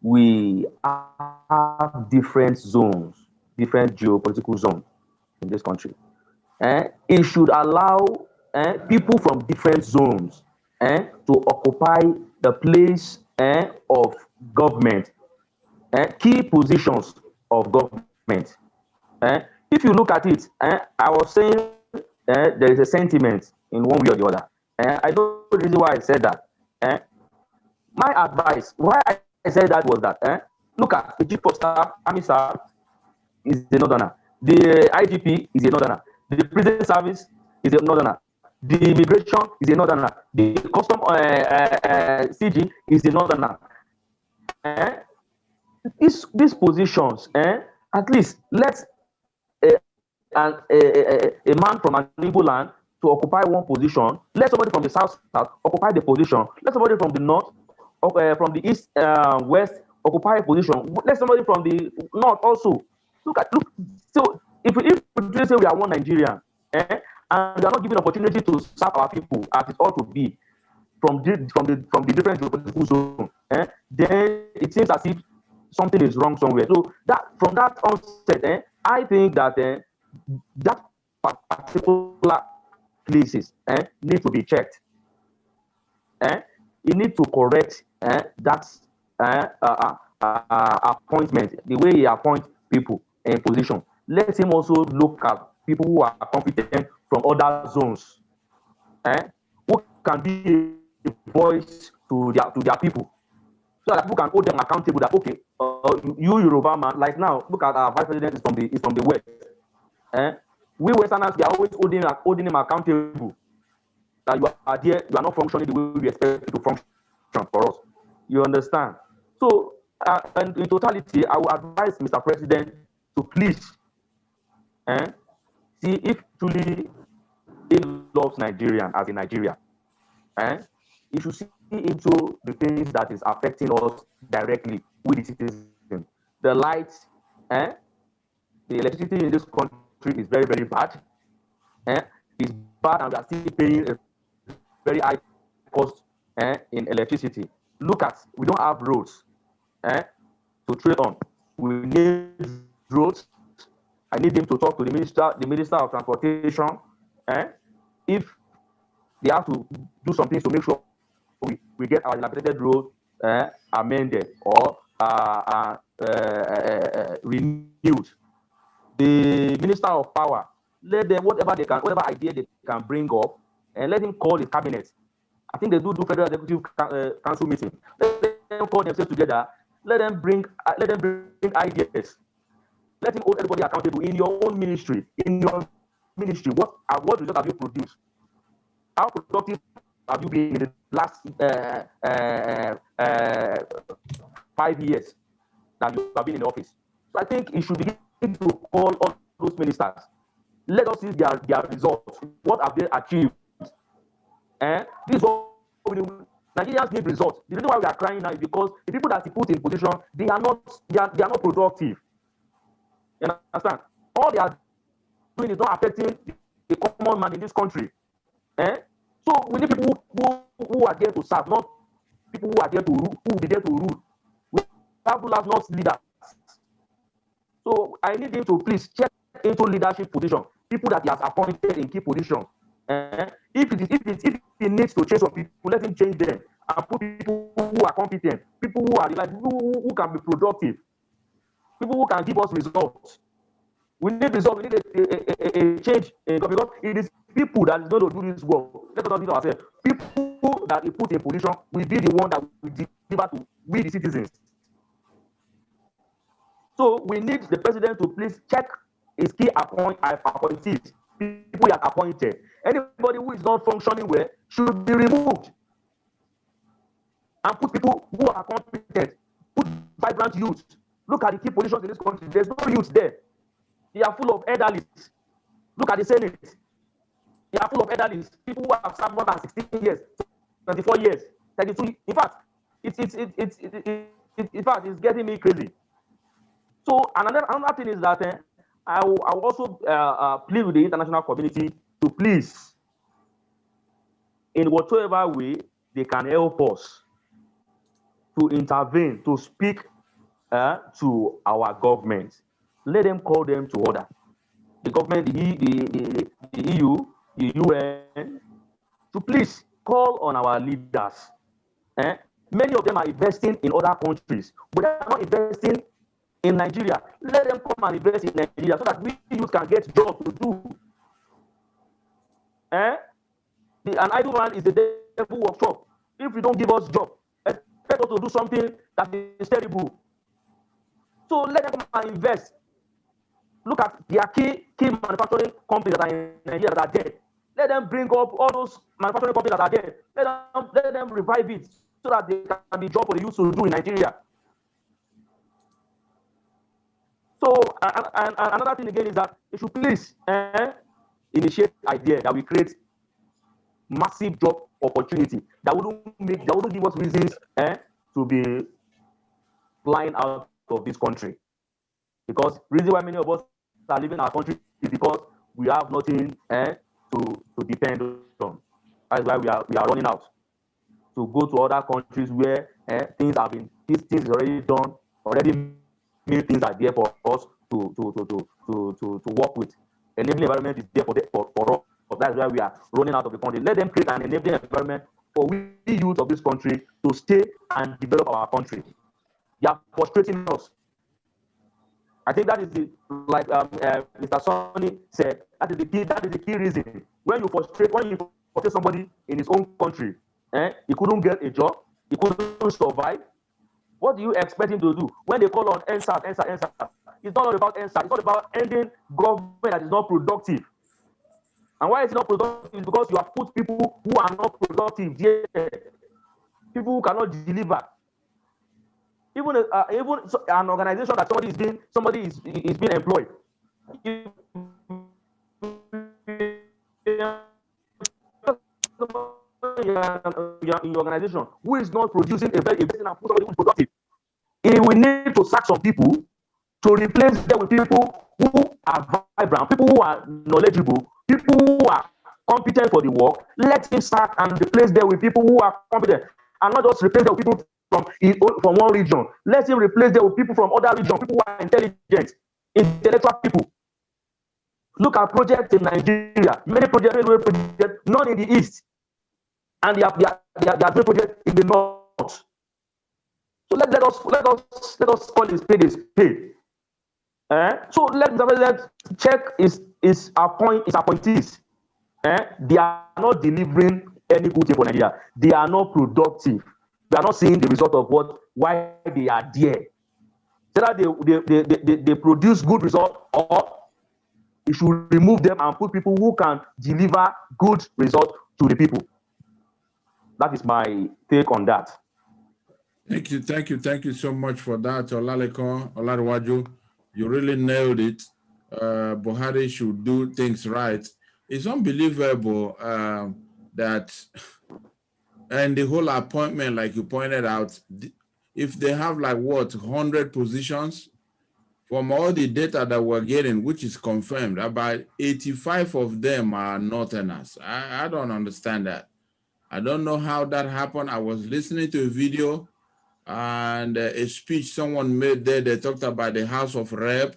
we have different zones, different geopolitical zones in this country, it should allow people from different zones to occupy the place of government, key positions of government. If you look at it, I was saying there is a sentiment in one way or the other. I know the reason why I said that. My advice, why I said that was that, look at the chief of staff, army staff is a northerner. The IGP is a northerner. The prison service is a northerner. The immigration is a northerner. The custom CG is a northerner. These positions, at least let a man from an Igbo land to occupy one position. Let somebody from the south occupy the position. Let somebody from the north, from the east, west occupy a position. Let somebody from the north also. Look. So if we say we are one Nigerian, and we are not given opportunity to serve our people as it ought to be from the different geopolitical zone, then it seems as if something is wrong somewhere. So that from that onset, I think that that particular places need to be checked. You need to correct that appointment, the way he appoints people in position. Let him also look at people who are competent from other zones, who can be a voice to their people, so that people can hold them accountable. That okay, you Yoruba man, like now, look at our vice president is from the west. We Westerners, we are always holding him accountable. That you are there, you are not functioning the way we expect you to function for us. You understand? So, and in totality, I would advise Mr. President to please see if truly he loves Nigerian as a Nigerian. He should see into the things that is affecting us directly with the citizens. The lights, the electricity in this country is very, very bad. It's bad, and we are still paying a very high cost in electricity. Look at, we don't have roads to trade on. We need roads. I need him to talk to the minister of transportation. If they have to do some things to make sure we get our dilapidated road amended or renewed. The minister of power, let them whatever idea they can bring up, and let him call his cabinet. I think they do federal executive council meeting. Let them call themselves together. Let them bring ideas. Let him hold everybody accountable in your own ministry. In your ministry, what result have you produced? How productive have you been in the last 5 years that you have been in the office? So I think it should begin to call all those ministers. Let us see their results. What have they achieved? This is what Nigerians need results. The reason why we are crying now is because the people that he put in position, they are not productive. You understand? All they are doing is not affecting the common man in this country. So we need people who are there to serve, not people who are there to rule, who will be there to rule. We have rulers, not leaders. So I need him to please check into leadership position, people that he has appointed in key positions. If he needs to change some people, let him change them and put people who are competent, people who are reliable, who can be productive, people who can give us results. We need results. We need a change because it is people that is going to do this work. Let us not leave ourselves. People that he put in position will be the one that will deliver to we the citizens. So we need the president to please check his key appointees, people he has appointed. Anybody who is not functioning well should be removed. And put people who are competent, put vibrant youth. Look at the key positions in this country. There's no youth there. They are full of elderly. Look at the Senate. They are full of elderly. People who have served more than 16 years, 24 years, 32. In fact, it's getting me crazy. So another thing is that I will also plead with the international community to please, in whatever way they can help us, to intervene, to speak to our government. Let them call them to order. The government, the EU, the UN, to please call on our leaders. Many of them are investing in other countries, but they are not investing in Nigeria. Let them come and invest in Nigeria so that we youth can get jobs to do. An idle man is the devil workshop. If you don't give us job, expect us to do something that is terrible. So let them come and invest. Look at their key manufacturing companies that are in Nigeria that are dead. Let them bring up all those manufacturing companies that are dead. Let them revive it so that there can be job for the youth to do in Nigeria. So and another thing again is that they should please initiate idea that we create massive job opportunity that wouldn't give us reasons to be flying out of this country. Because reason why many of us are leaving our country is because we have nothing to depend on. That's why we are running out to go to other countries where things have been, these things is already done, already many things are there for us to work with. Enabling environment is there for us. That's why we are running out of the country. Let them create an enabling environment for we youth of this country to stay and develop our country. They are frustrating us. I think that is the, like Mr. Sonny said, that is the key reason. When you frustrate somebody in his own country, he couldn't get a job, he couldn't survive. What do you expect him to do? When they call on ENDSAS, it's not all about ENDSAS, it's all about ending government that is not productive. And why is it not productive? It's because you have put people who are not productive there, people who cannot deliver. Even an organization that somebody is being employed. In your organization, who is not producing a very important and somebody who is productive, it will need to sack some people to replace them with people who are vibrant, people who are knowledgeable, people who are competent for the work. Let him sack and replace them with people who are competent, and not just replace them with people from one region. Let him replace them with people from other regions, people who are intelligent, intellectual people. Look at projects in Nigeria. Many projects, not in the east, and they are doing projects in the north. So let us call it spade a spade. So let the president check his appointees. They are not delivering any good thing for Nigeria. They are not productive. We are not seeing the result of why they are there. So that they produce good results, or you should remove them and put people who can deliver good results to the people. That is my take on that. Thank you so much for that, Olaleko Olarwaju. You really nailed it. Buhari should do things right. It's unbelievable that, and the whole appointment, like you pointed out, if they have like 100 positions, from all the data that we're getting, which is confirmed, about 85 of them are Northerners. I don't understand that. I don't know how that happened. I was listening to a video and a speech someone made there. They talked about the House of Rep.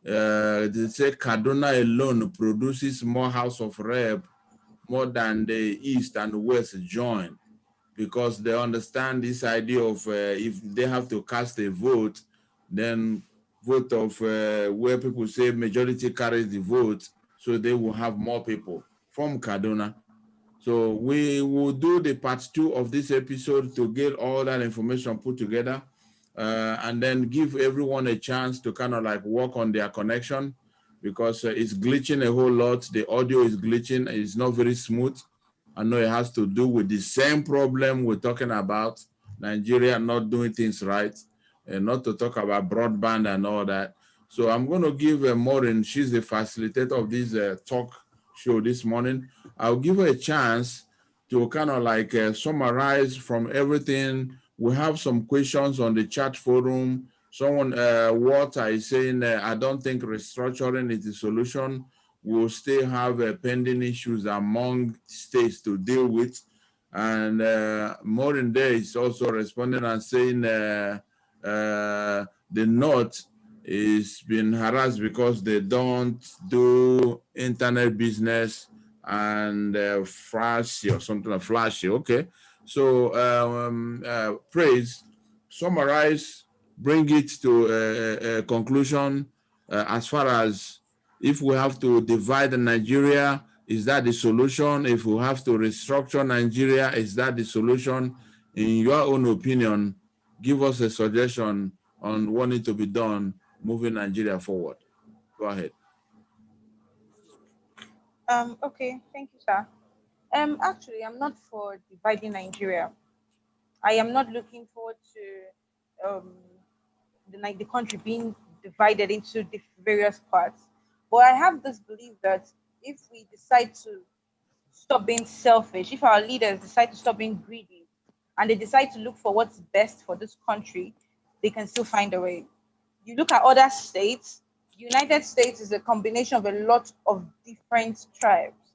They said Kaduna alone produces more House of Rep more than the East and the West joined, because they understand this idea of if they have to cast a vote, then vote of where people say majority carries the vote, so they will have more people from Kaduna. So we will do the part 2 of this episode to get all that information put together, and then give everyone a chance to kind of like work on their connection, because it's glitching a whole lot. The audio is glitching. It's not very smooth. I know it has to do with the same problem we're talking about, Nigeria not doing things right, and not to talk about broadband and all that. So I'm going to give Maureen, she's the facilitator of this talk show this morning. I'll give her a chance to kind of like summarize from everything. We have some questions on the chat forum. Someone, Walter is saying, I don't think restructuring is the solution. We'll still have pending issues among states to deal with. And Maureen Day is also responding and saying the North is being harassed because they don't do internet business and flashy or something like flashy. Okay. So praise, summarize, bring it to a conclusion as far as if we have to divide Nigeria, is that the solution? If we have to restructure Nigeria, is that the solution? In your own opinion, give us a suggestion on what needs to be done moving Nigeria forward. Go ahead. Okay, thank you, sir. Actually, I'm not for dividing Nigeria. I am not looking forward to the country being divided into the various parts. But I have this belief that if we decide to stop being selfish, if our leaders decide to stop being greedy, and they decide to look for what's best for this country, they can still find a way. You look at other states, United States is a combination of a lot of different tribes.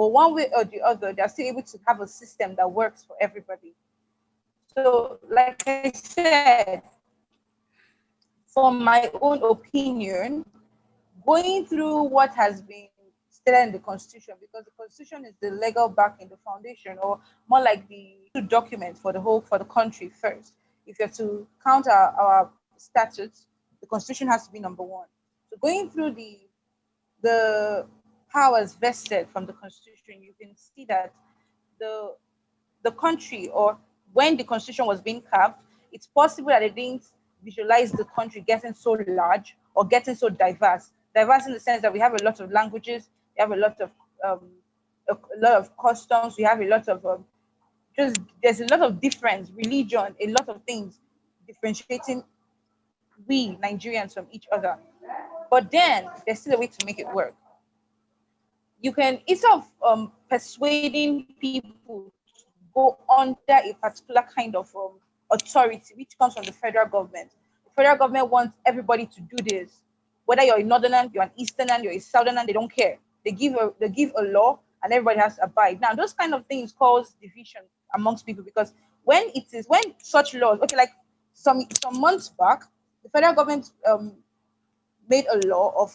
but one way or the other, they're still able to have a system that works for everybody. So, like I said, from my own opinion, going through what has been stated in the Constitution, because the Constitution is the legal backing, the foundation, or more like the document for the country first. If you're to count our statutes, the Constitution has to be number one. So going through the powers vested from the Constitution, you can see that the the country, or when the Constitution was being carved, it's possible that they didn't visualize the country getting so large or getting so diverse. Diverse in the sense that we have a lot of languages, we have um, a lot of customs, we have a lot of just there's a lot of difference, religion, a lot of things differentiating we Nigerians from each other. But then there's still a way to make it work. You can, instead of persuading people to go under a particular kind of authority, which comes from the federal government. The federal government wants everybody to do this. Whether you're a northerner, you're an easterner, you're a southerner, they don't care. They give a law and everybody has to abide. Now, those kind of things cause division amongst people, because when such laws, okay, like some months back, the federal government made a law of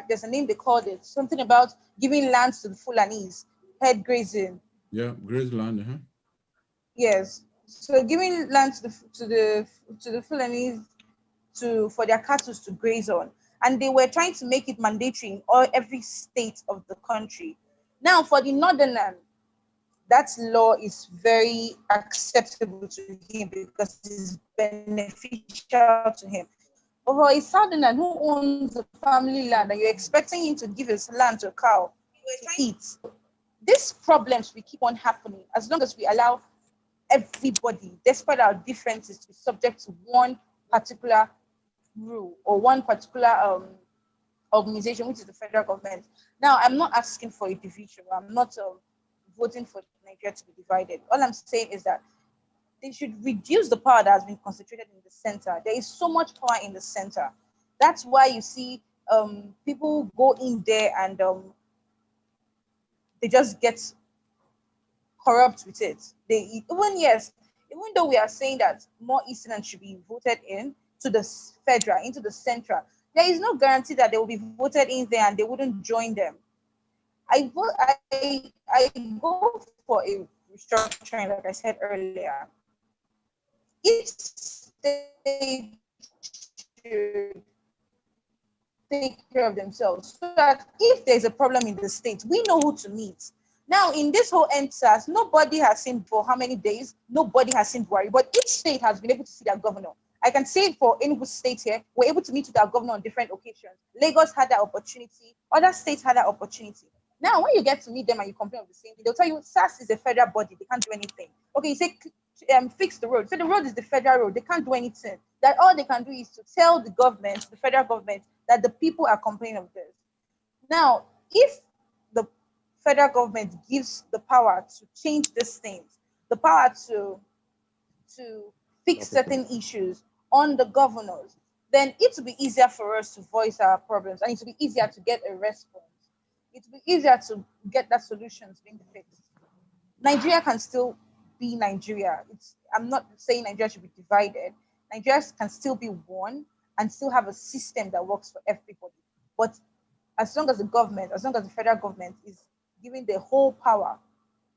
there's a name they called it, something about giving lands to the Fulanese, head grazing. Yeah, Graceland. Huh? Yes. So giving land to the Fulanese for their cattle to graze on. And they were trying to make it mandatory in every state of the country. Now for the northern, that law is very acceptable to him because it's beneficial to him. But for a southerner who owns a family land and you're expecting him to give his land to a cow to eat, these problems will keep on happening as long as we allow everybody, despite our differences, to be subject to one particular rule or one particular organization, which is the federal government. Now, I'm not asking for a division. I'm not voting for Nigeria to be divided. All I'm saying is that they should reduce the power that has been concentrated in the center. There is so much power in the center. That's why you see people go in there and they just get corrupt with it. Even though we are saying that more Easterners should be voted in to the federal, into the central, there is no guarantee that they will be voted in there and they wouldn't join them. I go for a restructuring, like I said earlier. Each state should take care of themselves so that if there's a problem in the state, we know who to meet. Now, in this whole ENDSAS, nobody has seen for how many days, nobody has seen Buhari, but each state has been able to see their governor. I can say for Enugu state here, we're able to meet with our governor on different occasions. Lagos had that opportunity, other states had that opportunity. Now, when you get to meet them and you complain of the same thing, they'll tell you SAS is a federal body, they can't do anything. Okay, you say fix the road. So the road is the federal road, they can't do anything. That all they can do is to tell the government, the federal government, that the people are complaining of this. Now, if the federal government gives the power to change these things, the power to fix certain issues on the governors, then it will be easier for us to voice our problems and it will be easier to get a response. It will be easier to get that solutions being fixed. Nigeria can still be Nigeria. I'm not saying Nigeria should be divided. Nigeria can still be one and still have a system that works for everybody. But as long as the federal government is giving the whole power,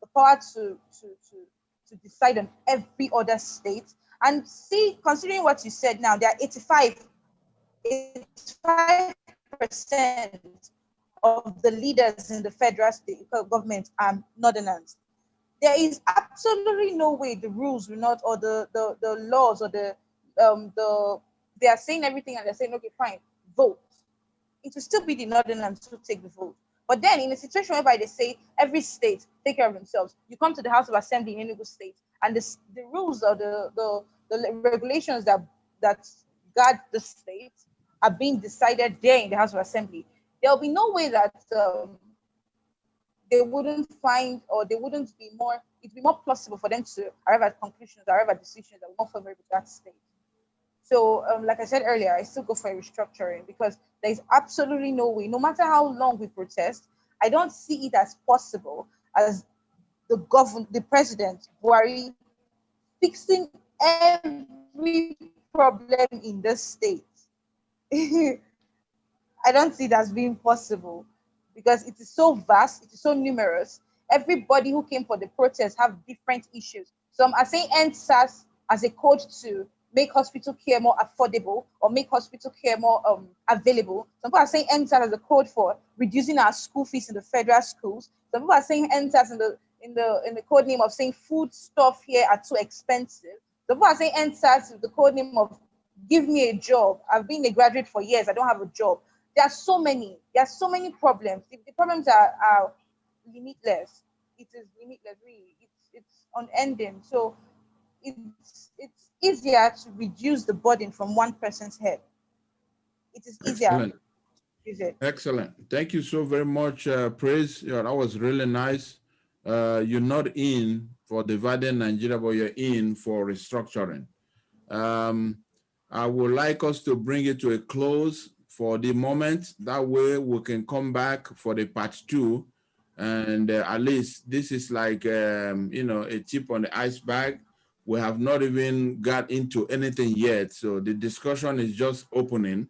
the power to decide on every other state, and see, considering what you said now, there are 85% of the leaders in the federal state government are northerners. There is absolutely no way the rules will not, or the laws, or they are saying everything and they're saying, okay, fine, vote. It will still be the northerners who take the vote. But then in a situation whereby they say every state take care of themselves, you come to the House of Assembly in Enugu State, and the rules or the regulations that guard the state are being decided there in the House of Assembly. There will be no way that they wouldn't find, or they wouldn't be more, it'd be more plausible for them to arrive at conclusions, arrive at decisions that will not favorable to that state. So, like I said earlier, I still go for a restructuring because there is absolutely no way, no matter how long we protest, I don't see it as possible as the president, Buhari, fixing every problem in the state. I don't see it as being possible because it is so vast, it is so numerous. Everybody who came for the protest have different issues. Some are saying ENDSAS as a code to make hospital care more affordable or make hospital care more available. Some people are saying ENDSAS as a code for reducing our school fees in the federal schools. Some people are saying ENDSAS in the code name of saying food stuff here are too expensive. Some people are saying ENDSAS is the code name of give me a job. I've been a graduate for years. I don't have a job. There are so many problems. The problems are limitless. It is limitless, really. It's unending. So it's easier to reduce the burden from one person's head. It is easier. Excellent. Excellent. Thank you so very much, Praise. Yeah, that was really nice. You're not in for dividing Nigeria, but you're in for restructuring. I would like us to bring it to a close for the moment. That way we can come back for the part 2. And at least this is like, a tip on the iceberg. We have not even got into anything yet. So the discussion is just opening.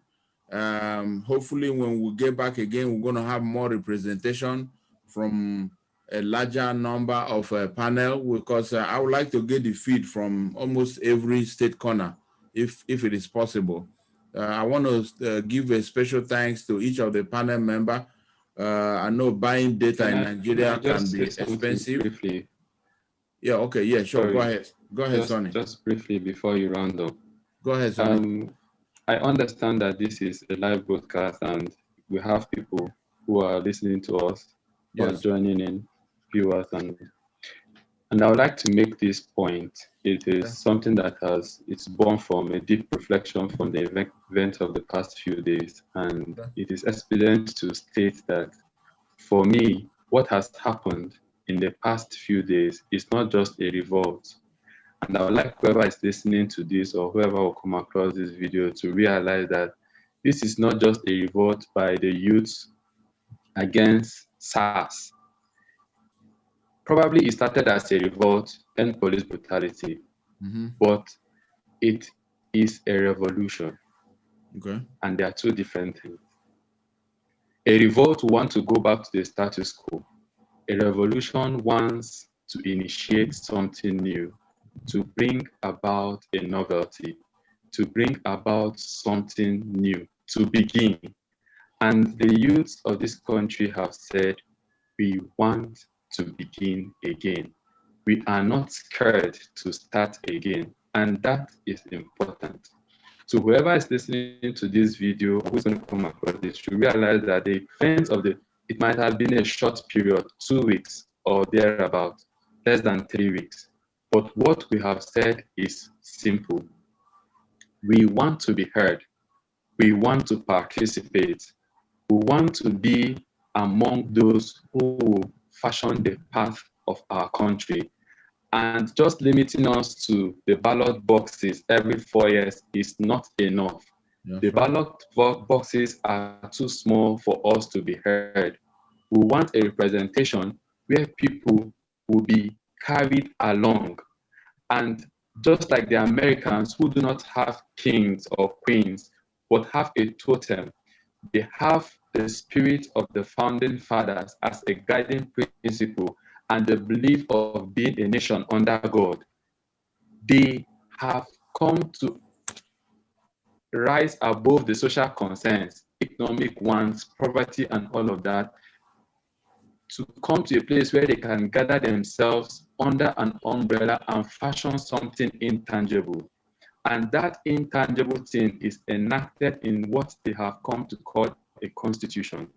Hopefully when we get back again, we're going to have more representation from a larger number of panel, because I would like to get the feed from almost every state corner, if it is possible. I want to give a special thanks to each of the panel member. I know buying data in Nigeria can be expensive. Briefly. Yeah, okay, yeah, sure. Sorry. Go ahead. Go ahead, Sonny. Just briefly before you round up. Go ahead, Sonny. I understand that this is a live broadcast and we have people who are listening to us, who are joining in, viewers, and I would like to make this point. It is something that it's born from a deep reflection from the event of the past few days, and it is expedient to state that for me, what has happened in the past few days is not just a revolt. And I would like whoever is listening to this or whoever will come across this video to realize that this is not just a revolt by the youth against SARS. Probably it started as a revolt and police brutality, but it is a revolution. Okay. And there are two different things. A revolt wants to go back to the status quo. A revolution wants to initiate something new, to bring about a novelty, to bring about something new, to begin. And the youth of this country have said, we want to begin again. We are not scared to start again. And that is important. So whoever is listening to this video, who's going to come across this, should realize that the events of it might have been a short period, 2 weeks or thereabout, less than 3 weeks. But what we have said is simple. We want to be heard. We want to participate. We want to be among those who will fashion the path of our country. And just limiting us to the ballot boxes every 4 years is not enough. Yeah, the ballot boxes are too small for us to be heard. We want a representation where people will be carried along. And just like the Americans who do not have kings or queens, but have a totem, they have the spirit of the founding fathers as a guiding principle and the belief of being a nation under God. They have come to rise above the social concerns, economic ones, poverty, and all of that, to come to a place where they can gather themselves under an umbrella and fashion something intangible. And that intangible thing is enacted in what they have come to call a constitution.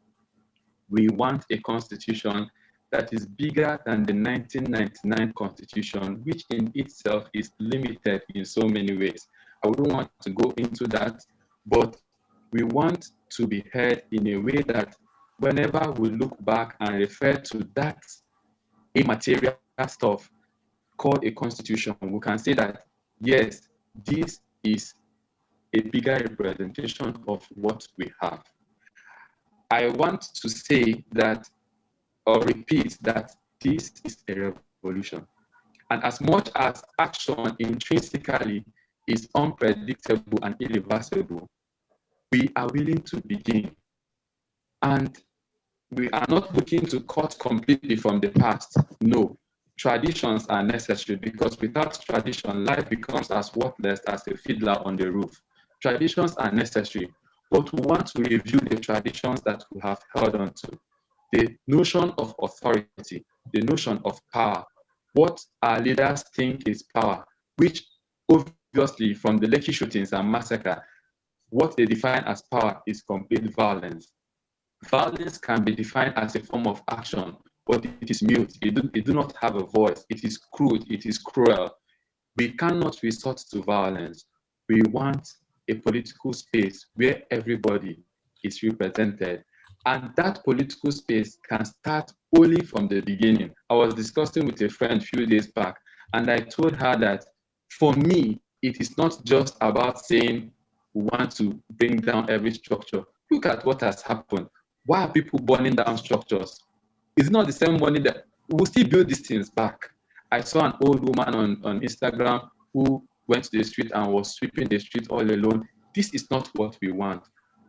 We want a constitution that is bigger than the 1999 constitution, which in itself is limited in so many ways. I wouldn't want to go into that, but we want to be heard in a way that whenever we look back and refer to that immaterial stuff called a constitution, we can say that, yes, this is a bigger representation of what we have. I want to say that or repeat that this is a revolution. And as much as action intrinsically is unpredictable and irreversible, we are willing to begin. And we are not looking to cut completely from the past. No, traditions are necessary, because without tradition, life becomes as worthless as a fiddler on the roof. Traditions are necessary, but we want to review the traditions that we have held on to. The notion of authority, the notion of power, what our leaders think is power, which obviously from the Lekki shootings and massacre, what they define as power is complete violence. Violence can be defined as a form of action, but it is mute. It do not have a voice. It is crude. It is cruel. We cannot resort to violence. We want a political space where everybody is represented. And that political space can start only from the beginning. I was discussing with a friend a few days back, and I told her that for me, it is not just about saying we want to bring down every structure. Look at what has happened. Why are people burning down structures? It's not the same money that we'll still build these things back. I saw an old woman on Instagram who went to the street and was sweeping the street all alone. This is not what we want.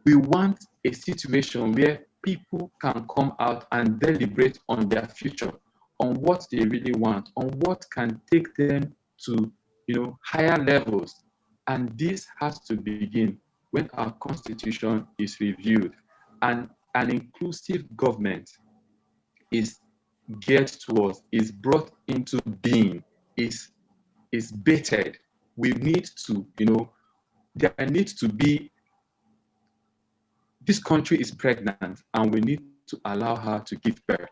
We want a situation where people can come out and deliberate on their future, on what they really want, on what can take them to higher levels. And this has to begin when our constitution is reviewed and an inclusive government is geared towards, is brought into being, is baited. We need to, there needs to be, this country is pregnant and we need to allow her to give birth.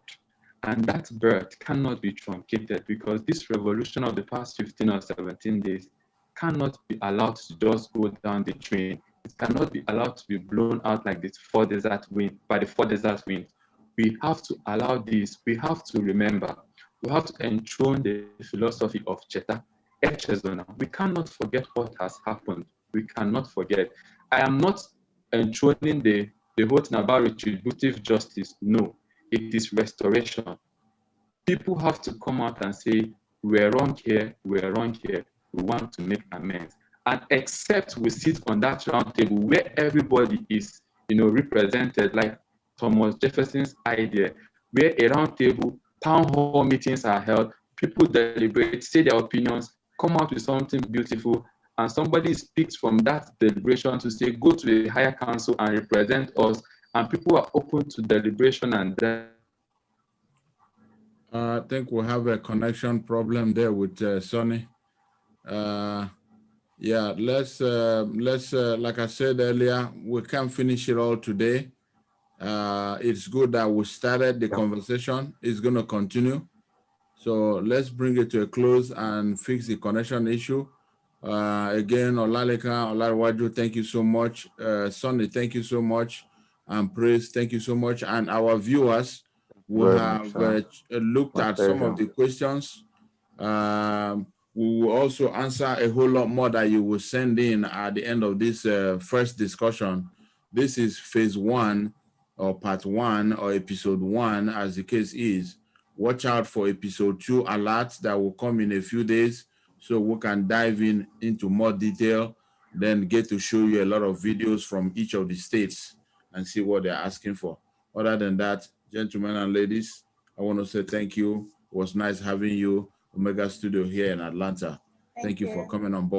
And that birth cannot be truncated, because this revolution of the past 15 or 17 days cannot be allowed to just go down the drain. It cannot be allowed to be blown out like this by the four desert wind. We have to allow this. We have to remember. We have to enthrone the philosophy of Cheta, Echezona. We cannot forget what has happened. We cannot forget. I am not enthroning the whole thing about retributive justice. No, it is restoration. People have to come out and say, we're wrong here, we're wrong here. We want to make amends. And except we sit on that round table where everybody is, represented, like Thomas Jefferson's idea, where a round table, town hall meetings are held, people deliberate, say their opinions, come out with something beautiful, and somebody speaks from that deliberation to say, go to the higher council and represent us, and people are open to deliberation and I think we have a connection problem there with Sonny. Yeah, let's like I said earlier, we can't finish it all today. It's good that we started the conversation. It's going to continue. So let's bring it to a close and fix the connection issue. Again, Olaleka, Olarwaju, thank you so much. Sonny, thank you so much. And Praise, thank you so much. And our viewers will have looked at some of the questions. We will also answer a whole lot more that you will send in at the end of this first discussion. This is phase 1 or part 1 or episode 1, as the case is. Watch out for episode 2 alerts that will come in a few days, so we can dive into more detail, then get to show you a lot of videos from each of the states and see what they're asking for. Other than that, gentlemen and ladies, I want to say thank you. It was nice having you, Omega Studio here in Atlanta. Thank you for coming on board.